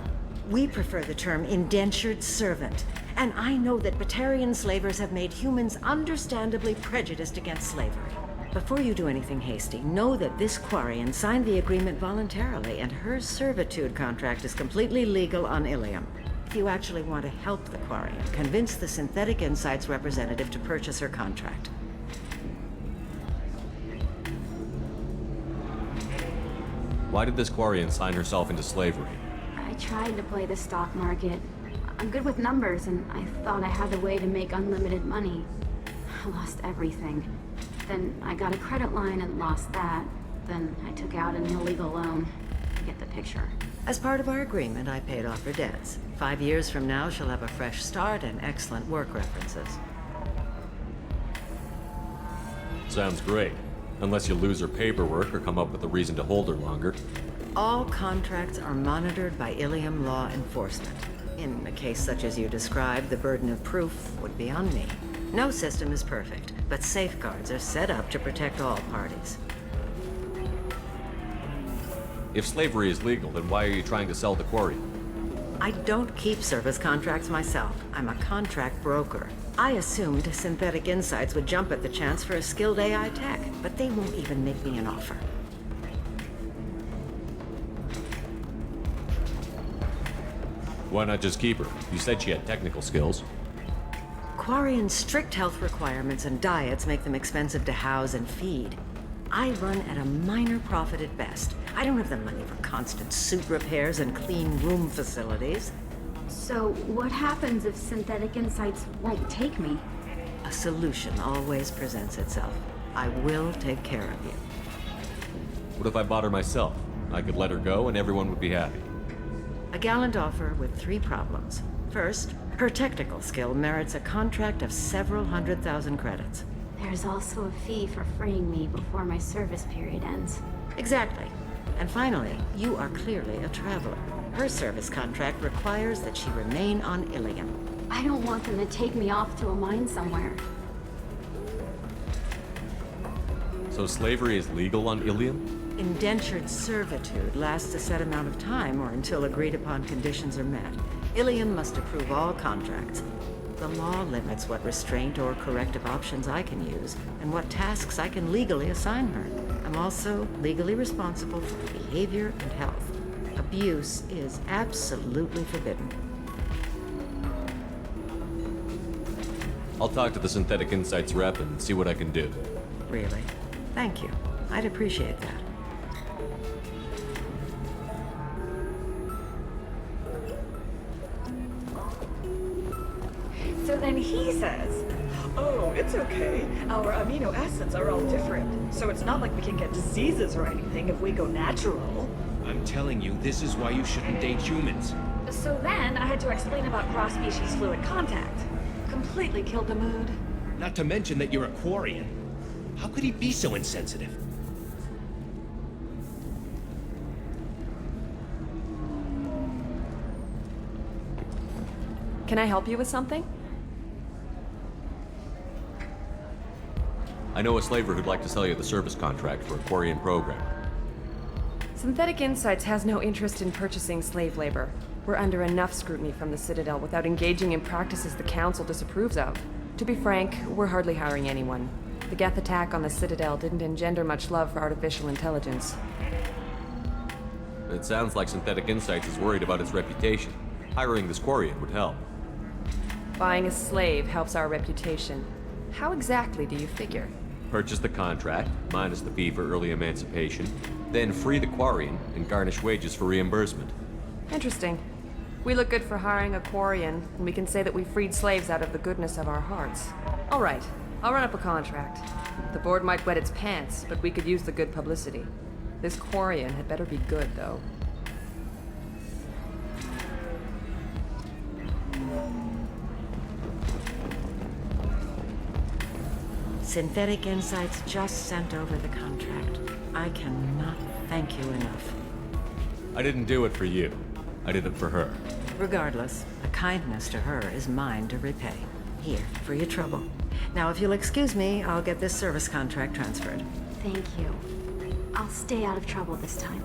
We prefer the term indentured servant. And I know that Batarian slavers have made humans understandably prejudiced against slavery. Before you do anything hasty, know that this Quarian signed the agreement voluntarily, and her servitude contract is completely legal on Illium. If you actually want to help the Quarian, convince the Synthetic Insights representative to purchase her contract. Why did this Quarian sign herself into slavery? I tried to play the stock market. I'm good with numbers, and I thought I had the way to make unlimited money. I lost everything. Then I got a credit line and lost that. Then I took out an illegal loan. You get the picture. As part of our agreement, I paid off her debts. 5 years from now, she'll have a fresh start and excellent work references. Sounds great. Unless you lose her paperwork or come up with a reason to hold her longer. All contracts are monitored by Illium law enforcement. In a case such as you described, the burden of proof would be on me. No system is perfect, but safeguards are set up to protect all parties. If slavery is legal, then why are you trying to sell the quarry? I don't keep service contracts myself. I'm a contract broker. I assumed Synthetic Insights would jump at the chance for a skilled AI tech, but they won't even make me an offer. Why not just keep her? You said she had technical skills. Quarian's strict health requirements and diets make them expensive to house and feed. I run at a minor profit at best. I don't have the money for constant suit repairs and clean room facilities. So, what happens if Synthetic Insights won't take me? A solution always presents itself. I will take care of you. What if I bought her myself? I could let her go and everyone would be happy. A gallant offer with 3 problems. First, her technical skill merits a contract of several 100,000 credits. There's also a fee for freeing me before my service period ends. Exactly. And finally, you are clearly a traveler. Her service contract requires that she remain on Illium. I don't want them to take me off to a mine somewhere. So slavery is legal on Illium? Indentured servitude lasts a set amount of time or until agreed upon conditions are met. Illium must approve all contracts. The law limits what restraint or corrective options I can use and what tasks I can legally assign her. I'm also legally responsible for behavior and health. Abuse is absolutely forbidden. I'll talk to the Synthetic Insights rep and see what I can do. Really? Thank you. I'd appreciate that. So then he says, oh, it's okay. Our amino acids are all different. So it's not like we can get diseases or anything if we go natural. I'm telling you, this is why you shouldn't date humans. So then I had to explain about cross-species fluid contact. Completely killed the mood. Not to mention that you're a Quarian. How could he be so insensitive? Can I help you with something? I know a slaver who'd like to sell you the service contract for a Quarian program. Synthetic Insights has no interest in purchasing slave labor. We're under enough scrutiny from the Citadel without engaging in practices the Council disapproves of. To be frank, we're hardly hiring anyone. The Geth attack on the Citadel didn't engender much love for artificial intelligence. It sounds like Synthetic Insights is worried about its reputation. Hiring this Quarian would help. Buying a slave helps our reputation. How exactly do you figure? Purchase the contract, minus the fee for early emancipation, then free the Quarian and garnish wages for reimbursement. Interesting. We look good for hiring a Quarian, and we can say that we freed slaves out of the goodness of our hearts. All right, I'll run up a contract. The board might wet its pants, but we could use the good publicity. This Quarian had better be good, though. Synthetic Insights just sent over the contract. I cannot thank you enough. I didn't do it for you. I did it for her. Regardless, a kindness to her is mine to repay. Here, for your trouble. Now, if you'll excuse me, I'll get this service contract transferred. Thank you. I'll stay out of trouble this time.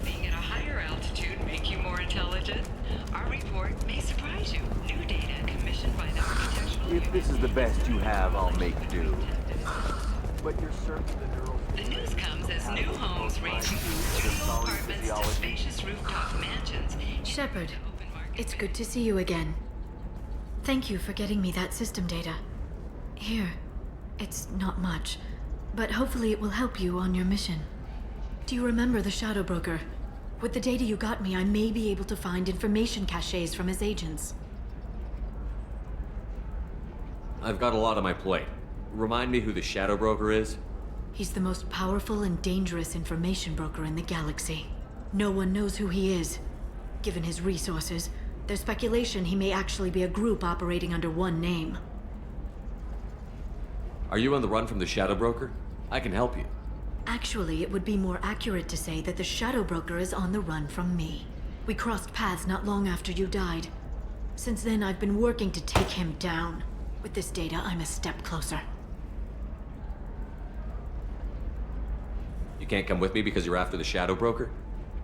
Being at a higher altitude make you more intelligent? Our report may surprise you. New data commissioned by the architectural If this is the best you have, I'll make do. But you're certain the neural... The news comes as new homes ranging from studio apartments to spacious rooftop mansions. Shepard, it's good to see you again. Thank you for getting me that system data. Here, it's not much, but hopefully it will help you on your mission. Do you remember the Shadow Broker? With the data you got me, I may be able to find information caches from his agents. I've got a lot on my plate. Remind me who the Shadow Broker is? He's the most powerful and dangerous information broker in the galaxy. No one knows who he is. Given his resources, there's speculation he may actually be a group operating under one name. Are you on the run from the Shadow Broker? I can help you. Actually, it would be more accurate to say that the Shadow Broker is on the run from me. We crossed paths not long after you died. Since then, I've been working to take him down. With this data, I'm a step closer. You can't come with me because you're after the Shadow Broker?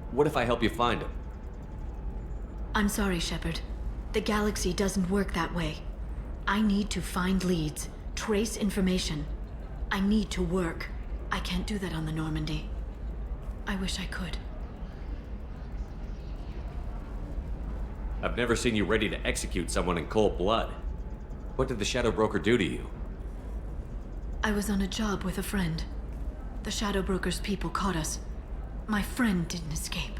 What if I help you find him? I'm sorry, Shepard. The galaxy doesn't work that way. I need to find leads, trace information. I need to work. I can't do that on the Normandy. I wish I could. I've never seen you ready to execute someone in cold blood. What did the Shadow Broker do to you? I was on a job with a friend. The Shadow Broker's people caught us. My friend didn't escape.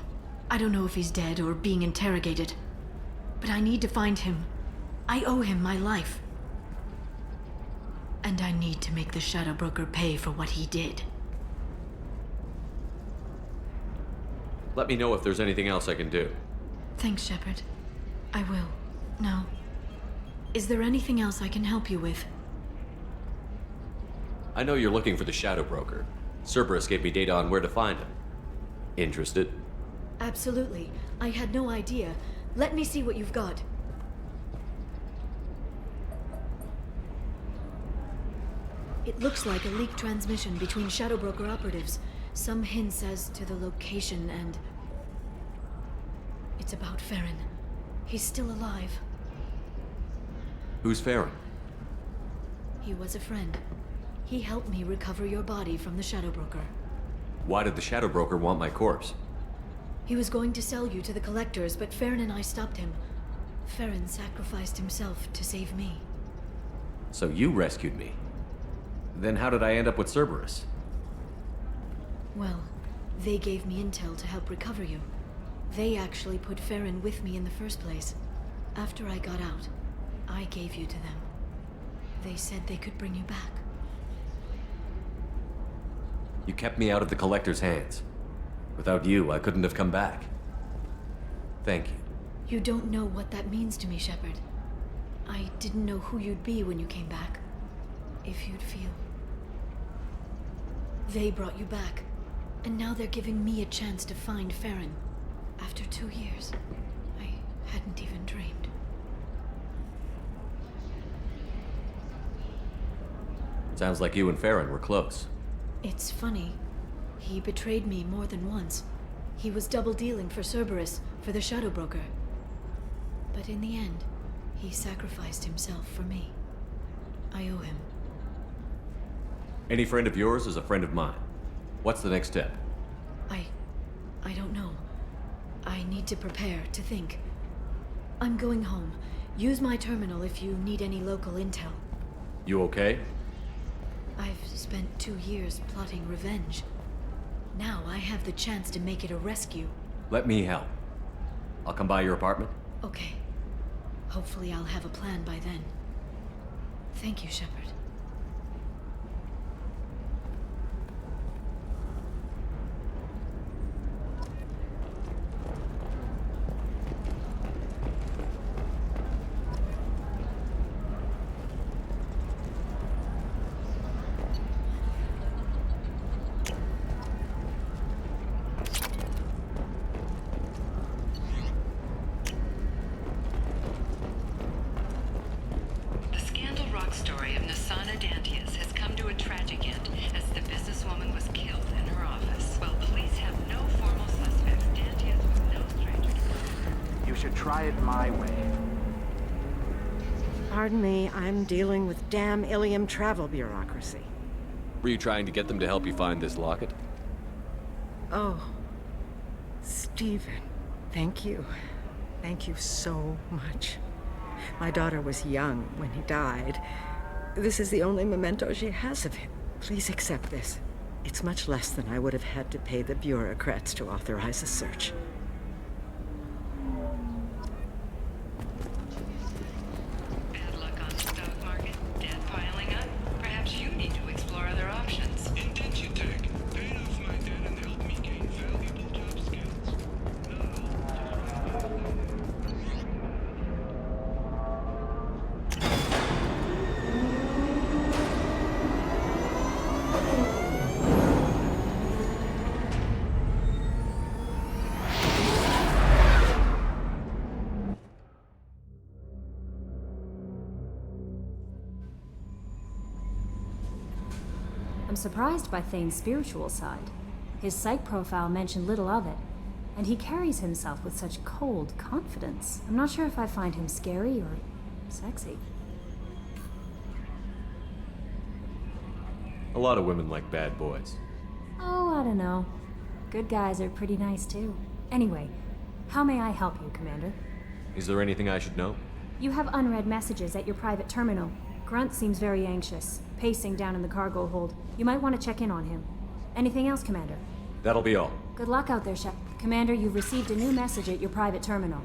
I don't know if he's dead or being interrogated. But I need to find him. I owe him my life. And I need to make the Shadow Broker pay for what he did. Let me know if there's anything else I can do. Thanks, Shepard. I will. Now, is there anything else I can help you with? I know you're looking for the Shadow Broker. Cerberus gave me data on where to find him. Interested? Absolutely. I had no idea. Let me see what you've got. It looks like a leaked transmission between Shadow Broker operatives. Some hints as to the location and... It's about Farron. He's still alive. Who's Farron? He was a friend. He helped me recover your body from the Shadow Broker. Why did the Shadow Broker want my corpse? He was going to sell you to the Collectors, but Farron and I stopped him. Farron sacrificed himself to save me. So you rescued me. Then how did I end up with Cerberus? Well, they gave me intel to help recover you. They actually put Farron with me in the first place. After I got out, I gave you to them. They said they could bring you back. You kept me out of the Collector's hands. Without you, I couldn't have come back. Thank you. You don't know what that means to me, Shepard. I didn't know who you'd be when you came back. If you'd feel. They brought you back, and now they're giving me a chance to find Farron. After 2 years, I hadn't even dreamed. Sounds like you and Farron were close. It's funny. He betrayed me more than once. He was double dealing for Cerberus, for the Shadow Broker. But in the end, he sacrificed himself for me. I owe him. Any friend of yours is a friend of mine. What's the next step? I don't know. I need to prepare, to think. I'm going home. Use my terminal if you need any local intel. You okay? I've spent 2 years plotting revenge. Now I have the chance to make it a rescue. Let me help. I'll come by your apartment. Okay. Hopefully I'll have a plan by then. Thank you, Shepard. Try it my way. Pardon me, I'm dealing with damn Illium travel bureaucracy. Were you trying to get them to help you find this locket? Oh, Stephen, thank you. Thank you so much. My daughter was young when he died. This is the only memento she has of him. Please accept this. It's much less than I would have had to pay the bureaucrats to authorize a search. I'm surprised by Thane's spiritual side. His psych profile mentioned little of it, and he carries himself with such cold confidence. I'm not sure if I find him scary or sexy. A lot of women like bad boys. Oh, I don't know. Good guys are pretty nice too. Anyway, how may I help you, Commander? Is there anything I should know? You have unread messages at your private terminal. Grunt seems very anxious, pacing down in the cargo hold. You might want to check in on him. Anything else, Commander? That'll be all. Good luck out there, Shep. Commander, you've received a new message at your private terminal.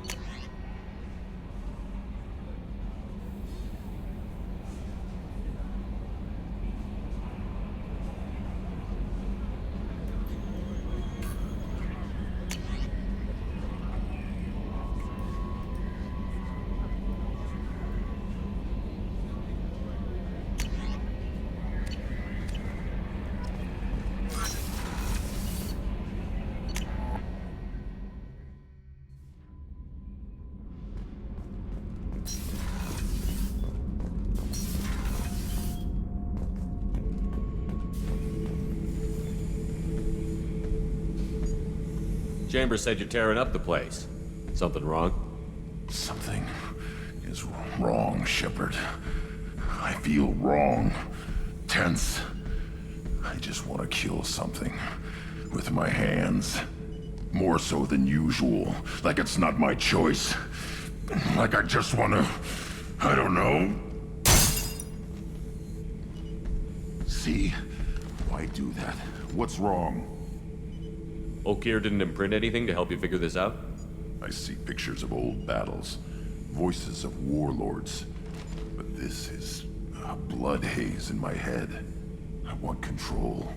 Chambers said you're tearing up the place. Something wrong? Something is wrong, Shepard. I feel wrong. Tense. I just want to kill something. With my hands. More so than usual. Like it's not my choice. Like I just want to... I don't know. See? Why do that? What's wrong? Okeer didn't imprint anything to help you figure this out? I see pictures of old battles, voices of warlords. But this is a blood haze in my head. I want control.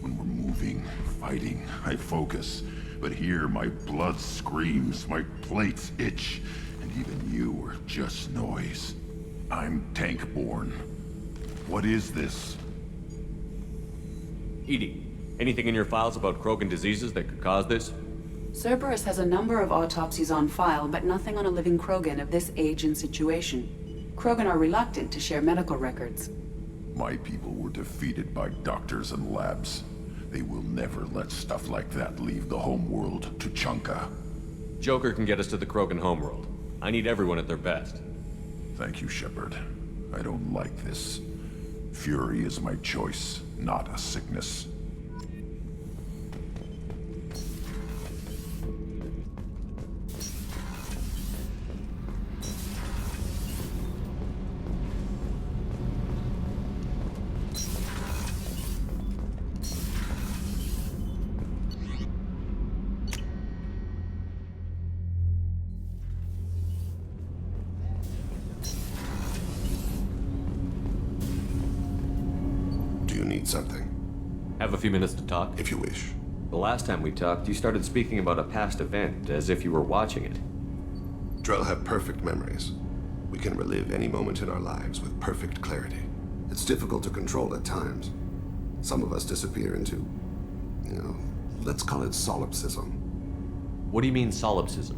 When we're moving, fighting, I focus. But here, my blood screams, my plates itch, and even you are just noise. I'm tank-born. What is this? Edie, anything in your files about Krogan diseases that could cause this? Cerberus has a number of autopsies on file, but nothing on a living Krogan of this age and situation. Krogan are reluctant to share medical records. My people were defeated by doctors and labs. They will never let stuff like that leave the homeworld to Chunka. Joker can get us to the Krogan homeworld. I need everyone at their best. Thank you, Shepard. I don't like this. Fury is my choice, not a sickness. need something. Have a few minutes to talk? If you wish. The last time we talked, you started speaking about a past event as if you were watching it. Drell have perfect memories. We can relive any moment in our lives with perfect clarity. It's difficult to control at times. Some of us disappear into, let's call it solipsism. What do you mean solipsism?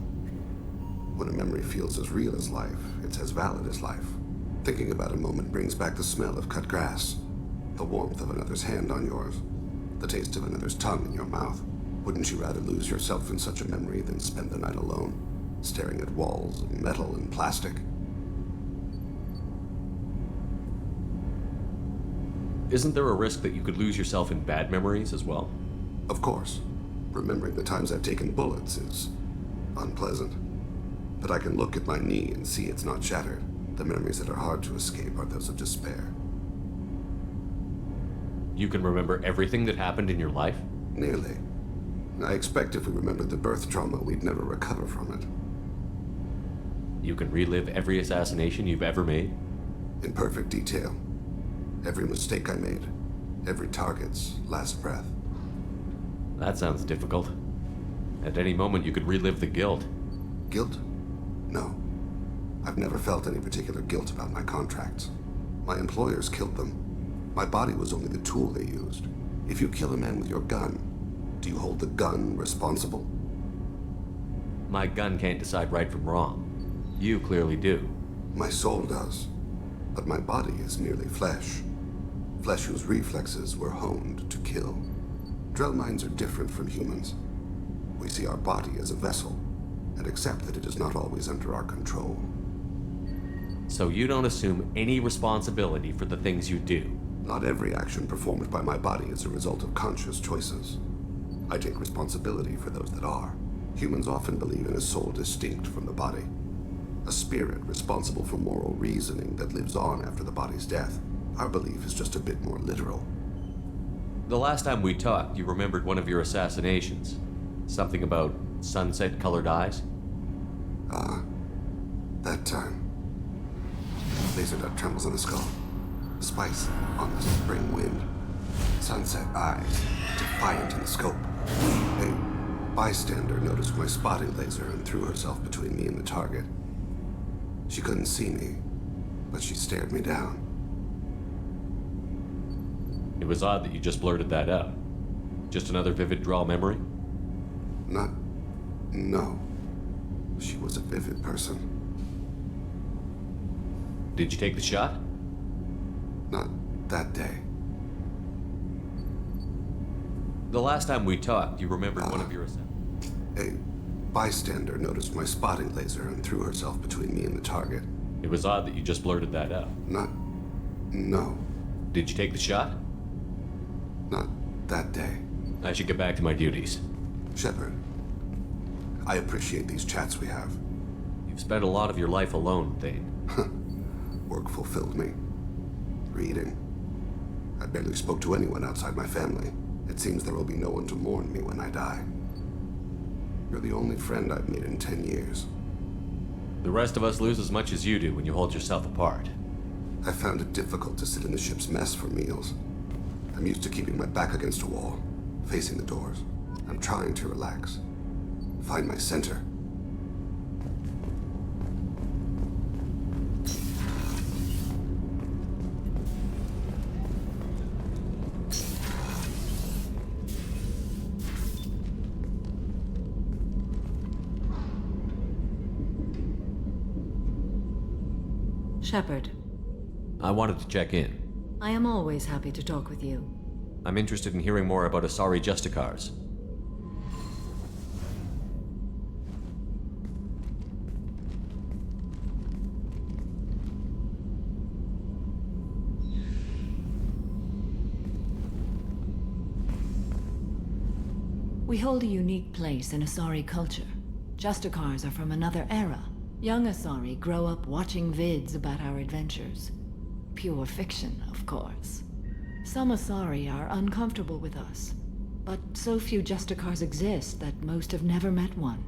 When a memory feels as real as life, it's as valid as life. Thinking about a moment brings back the smell of cut grass, the warmth of another's hand on yours, the taste of another's tongue in your mouth. Wouldn't you rather lose yourself in such a memory than spend the night alone, staring at walls of metal and plastic? Isn't there a risk that you could lose yourself in bad memories as well? Of course. Remembering the times I've taken bullets is unpleasant. But I can look at my knee and see it's not shattered. The memories that are hard to escape are those of despair. You can remember everything that happened in your life? Nearly. I expect if we remembered the birth trauma, we'd never recover from it. You can relive every assassination you've ever made? In perfect detail. Every mistake I made. Every target's last breath. That sounds difficult. At any moment, you could relive the guilt. Guilt? No. I've never felt any particular guilt about my contracts. My employers killed them. My body was only the tool they used. If you kill a man with your gun, do you hold the gun responsible? My gun can't decide right from wrong. You clearly do. My soul does. But my body is merely flesh. Flesh whose reflexes were honed to kill. Drell minds are different from humans. We see our body as a vessel, and accept that it is not always under our control. So you don't assume any responsibility for the things you do? Not every action performed by my body is a result of conscious choices. I take responsibility for those that are. Humans often believe in a soul distinct from the body. A spirit responsible for moral reasoning that lives on after the body's death. Our belief is just a bit more literal. The last time we talked, you remembered one of your assassinations. Something about sunset-colored eyes? That time. Laser dot trembles on the skull. Spice on the spring wind. Sunset eyes, defiant in the scope. A bystander noticed my spotting laser and threw herself between me and the target. She couldn't see me, but she stared me down. It was odd that you just blurted that out. Just another vivid draw memory? No. She was a vivid person. Did you take the shot? Not that day. The last time we talked, you remembered one of your A bystander noticed my spotting laser and threw herself between me and the target. It was odd that you just blurted that out. No. Did you take the shot? Not that day. I should get back to my duties. Shepard, I appreciate these chats we have. You've spent a lot of your life alone, Thane. Work fulfilled me. Reading. I barely spoke to anyone outside my family. It seems there will be no one to mourn me when I die. You're the only friend I've made in 10 years. The rest of us lose as much as you do when you hold yourself apart. I found it difficult to sit in the ship's mess for meals. I'm used to keeping my back against a wall, facing the doors. I'm trying to relax. Find my center. Shepard. I wanted to check in. I am always happy to talk with you. I'm interested in hearing more about Asari Justicars. We hold a unique place in Asari culture. Justicars are from another era. Young Asari grow up watching vids about our adventures. Pure fiction, of course. Some Asari are uncomfortable with us, but so few Justicars exist that most have never met one.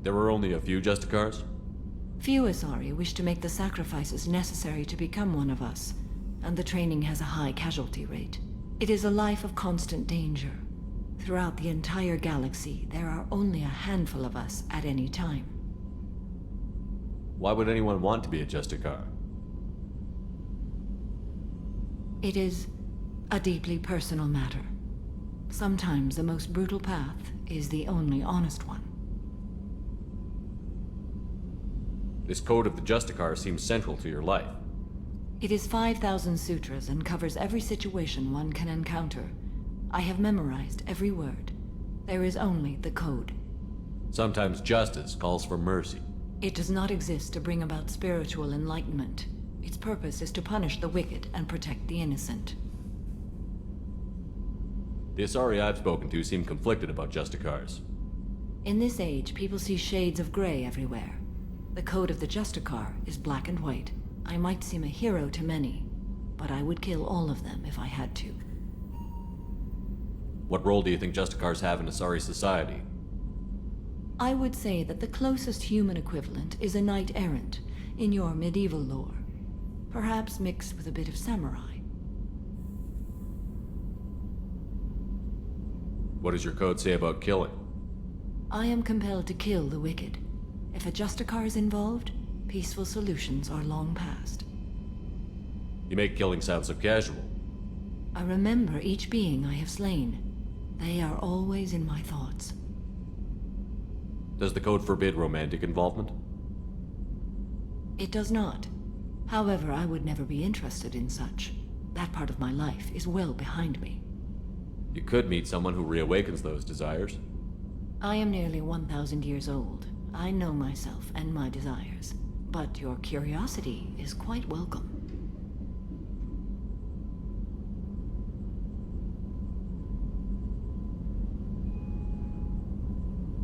There were only a few Justicars? Few Asari wish to make the sacrifices necessary to become one of us. and the training has a high casualty rate. It is a life of constant danger. Throughout the entire galaxy, there are only a handful of us at any time. Why would anyone want to be a Justicar? It is a deeply personal matter. Sometimes the most brutal path is the only honest one. This code of the Justicars seems central to your life. It is 5,000 sutras and covers every situation one can encounter. I have memorized every word. There is only the code. Sometimes justice calls for mercy. It does not exist to bring about spiritual enlightenment. Its purpose is to punish the wicked and protect the innocent. The Asari I've spoken to seem conflicted about Justicars. In this age, people see shades of gray everywhere. The code of the Justicar is black and white. I might seem a hero to many, but I would kill all of them if I had to. What role do you think Justicars have in Asari society? I would say that the closest human equivalent is a Knight Errant in your medieval lore. Perhaps mixed with a bit of samurai. What does your code say about killing? I am compelled to kill the wicked. If a Justicar is involved, peaceful solutions are long past. You make killing sound so casual. I remember each being I have slain. They are always in my thoughts. Does the code forbid romantic involvement? It does not. However, I would never be interested in such. That part of my life is well behind me. You could meet someone who reawakens those desires. I am nearly 1,000 years old. I know myself and my desires. But your curiosity is quite welcome.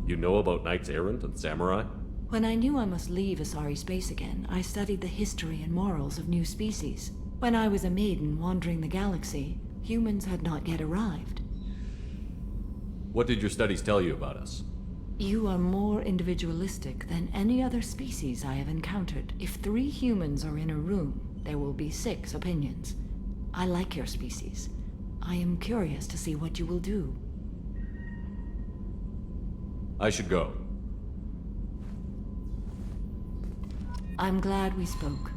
You know about Knight Errand and Samurai? When I knew I must leave Asari space again, I studied the history and morals of new species. When I was a maiden wandering the galaxy, humans had not yet arrived. What did your studies tell you about us? You are more individualistic than any other species I have encountered. If 3 humans are in a room, there will be 6 opinions. I like your species. I am curious to see what you will do. I should go. I'm glad we spoke.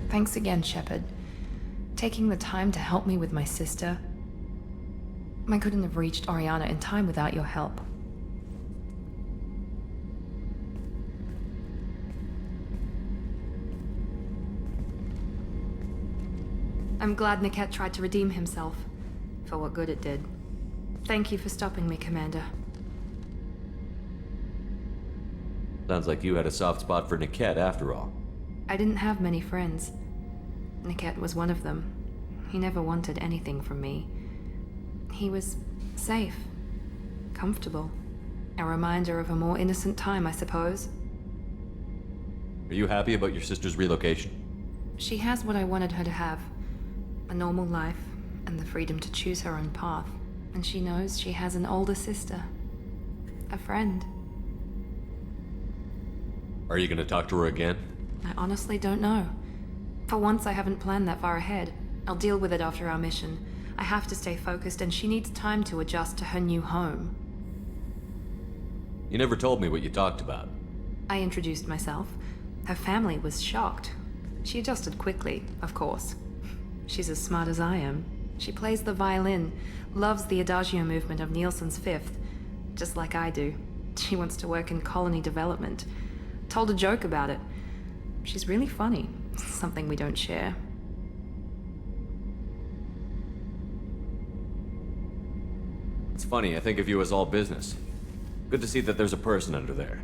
Thanks again, Shepard. Taking the time to help me with my sister. I couldn't have reached Oriana in time without your help. I'm glad Niket tried to redeem himself, for what good it did. Thank you for stopping me, Commander. Sounds like you had a soft spot for Niket after all. I didn't have many friends. Niket was one of them. He never wanted anything from me. He was safe, comfortable. A reminder of a more innocent time, I suppose. Are you happy about your sister's relocation? She has what I wanted her to have. A normal life, and the freedom to choose her own path. And she knows she has an older sister. A friend. Are you gonna talk to her again? I honestly don't know. For once, I haven't planned that far ahead. I'll deal with it after our mission. I have to stay focused, and she needs time to adjust to her new home. You never told me what you talked about. I introduced myself. Her family was shocked. She adjusted quickly, of course. She's as smart as I am. She plays the violin, loves the adagio movement of Nielsen's Fifth, just like I do. She wants to work in colony development. Told a joke about it. She's really funny, something we don't share. It's funny, I think of you as all business. Good to see that there's a person under there.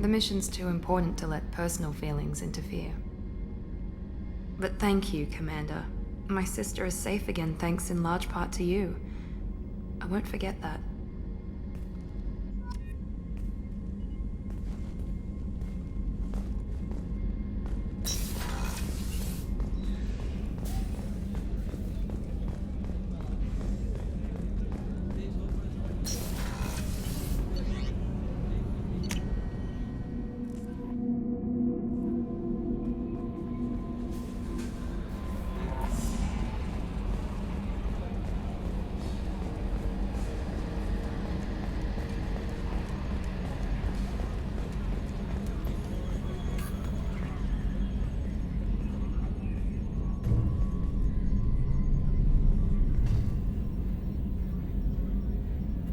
The mission's too important to let personal feelings interfere. But thank you, Commander. My sister is safe again thanks in large part to you. I won't forget that.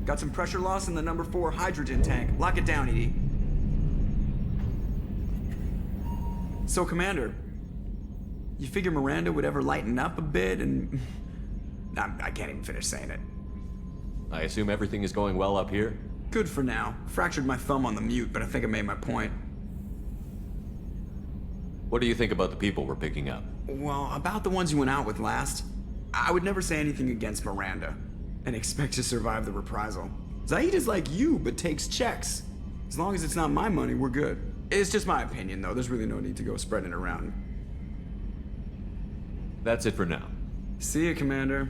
Got some pressure loss in the number 4 hydrogen tank. Lock it down, Edie. So, Commander, you figure Miranda would ever lighten up a bit and... I can't even finish saying it. I assume everything is going well up here? Good for now. Fractured my thumb on the mute, but I think I made my point. What do you think about the people we're picking up? Well, about the ones you went out with last, I would never say anything against Miranda and expect to survive the reprisal. Zaid is like you, but takes checks. As long as it's not my money, we're good. It's just my opinion, though. There's really no need to go spreading it around. That's it for now. See you, Commander.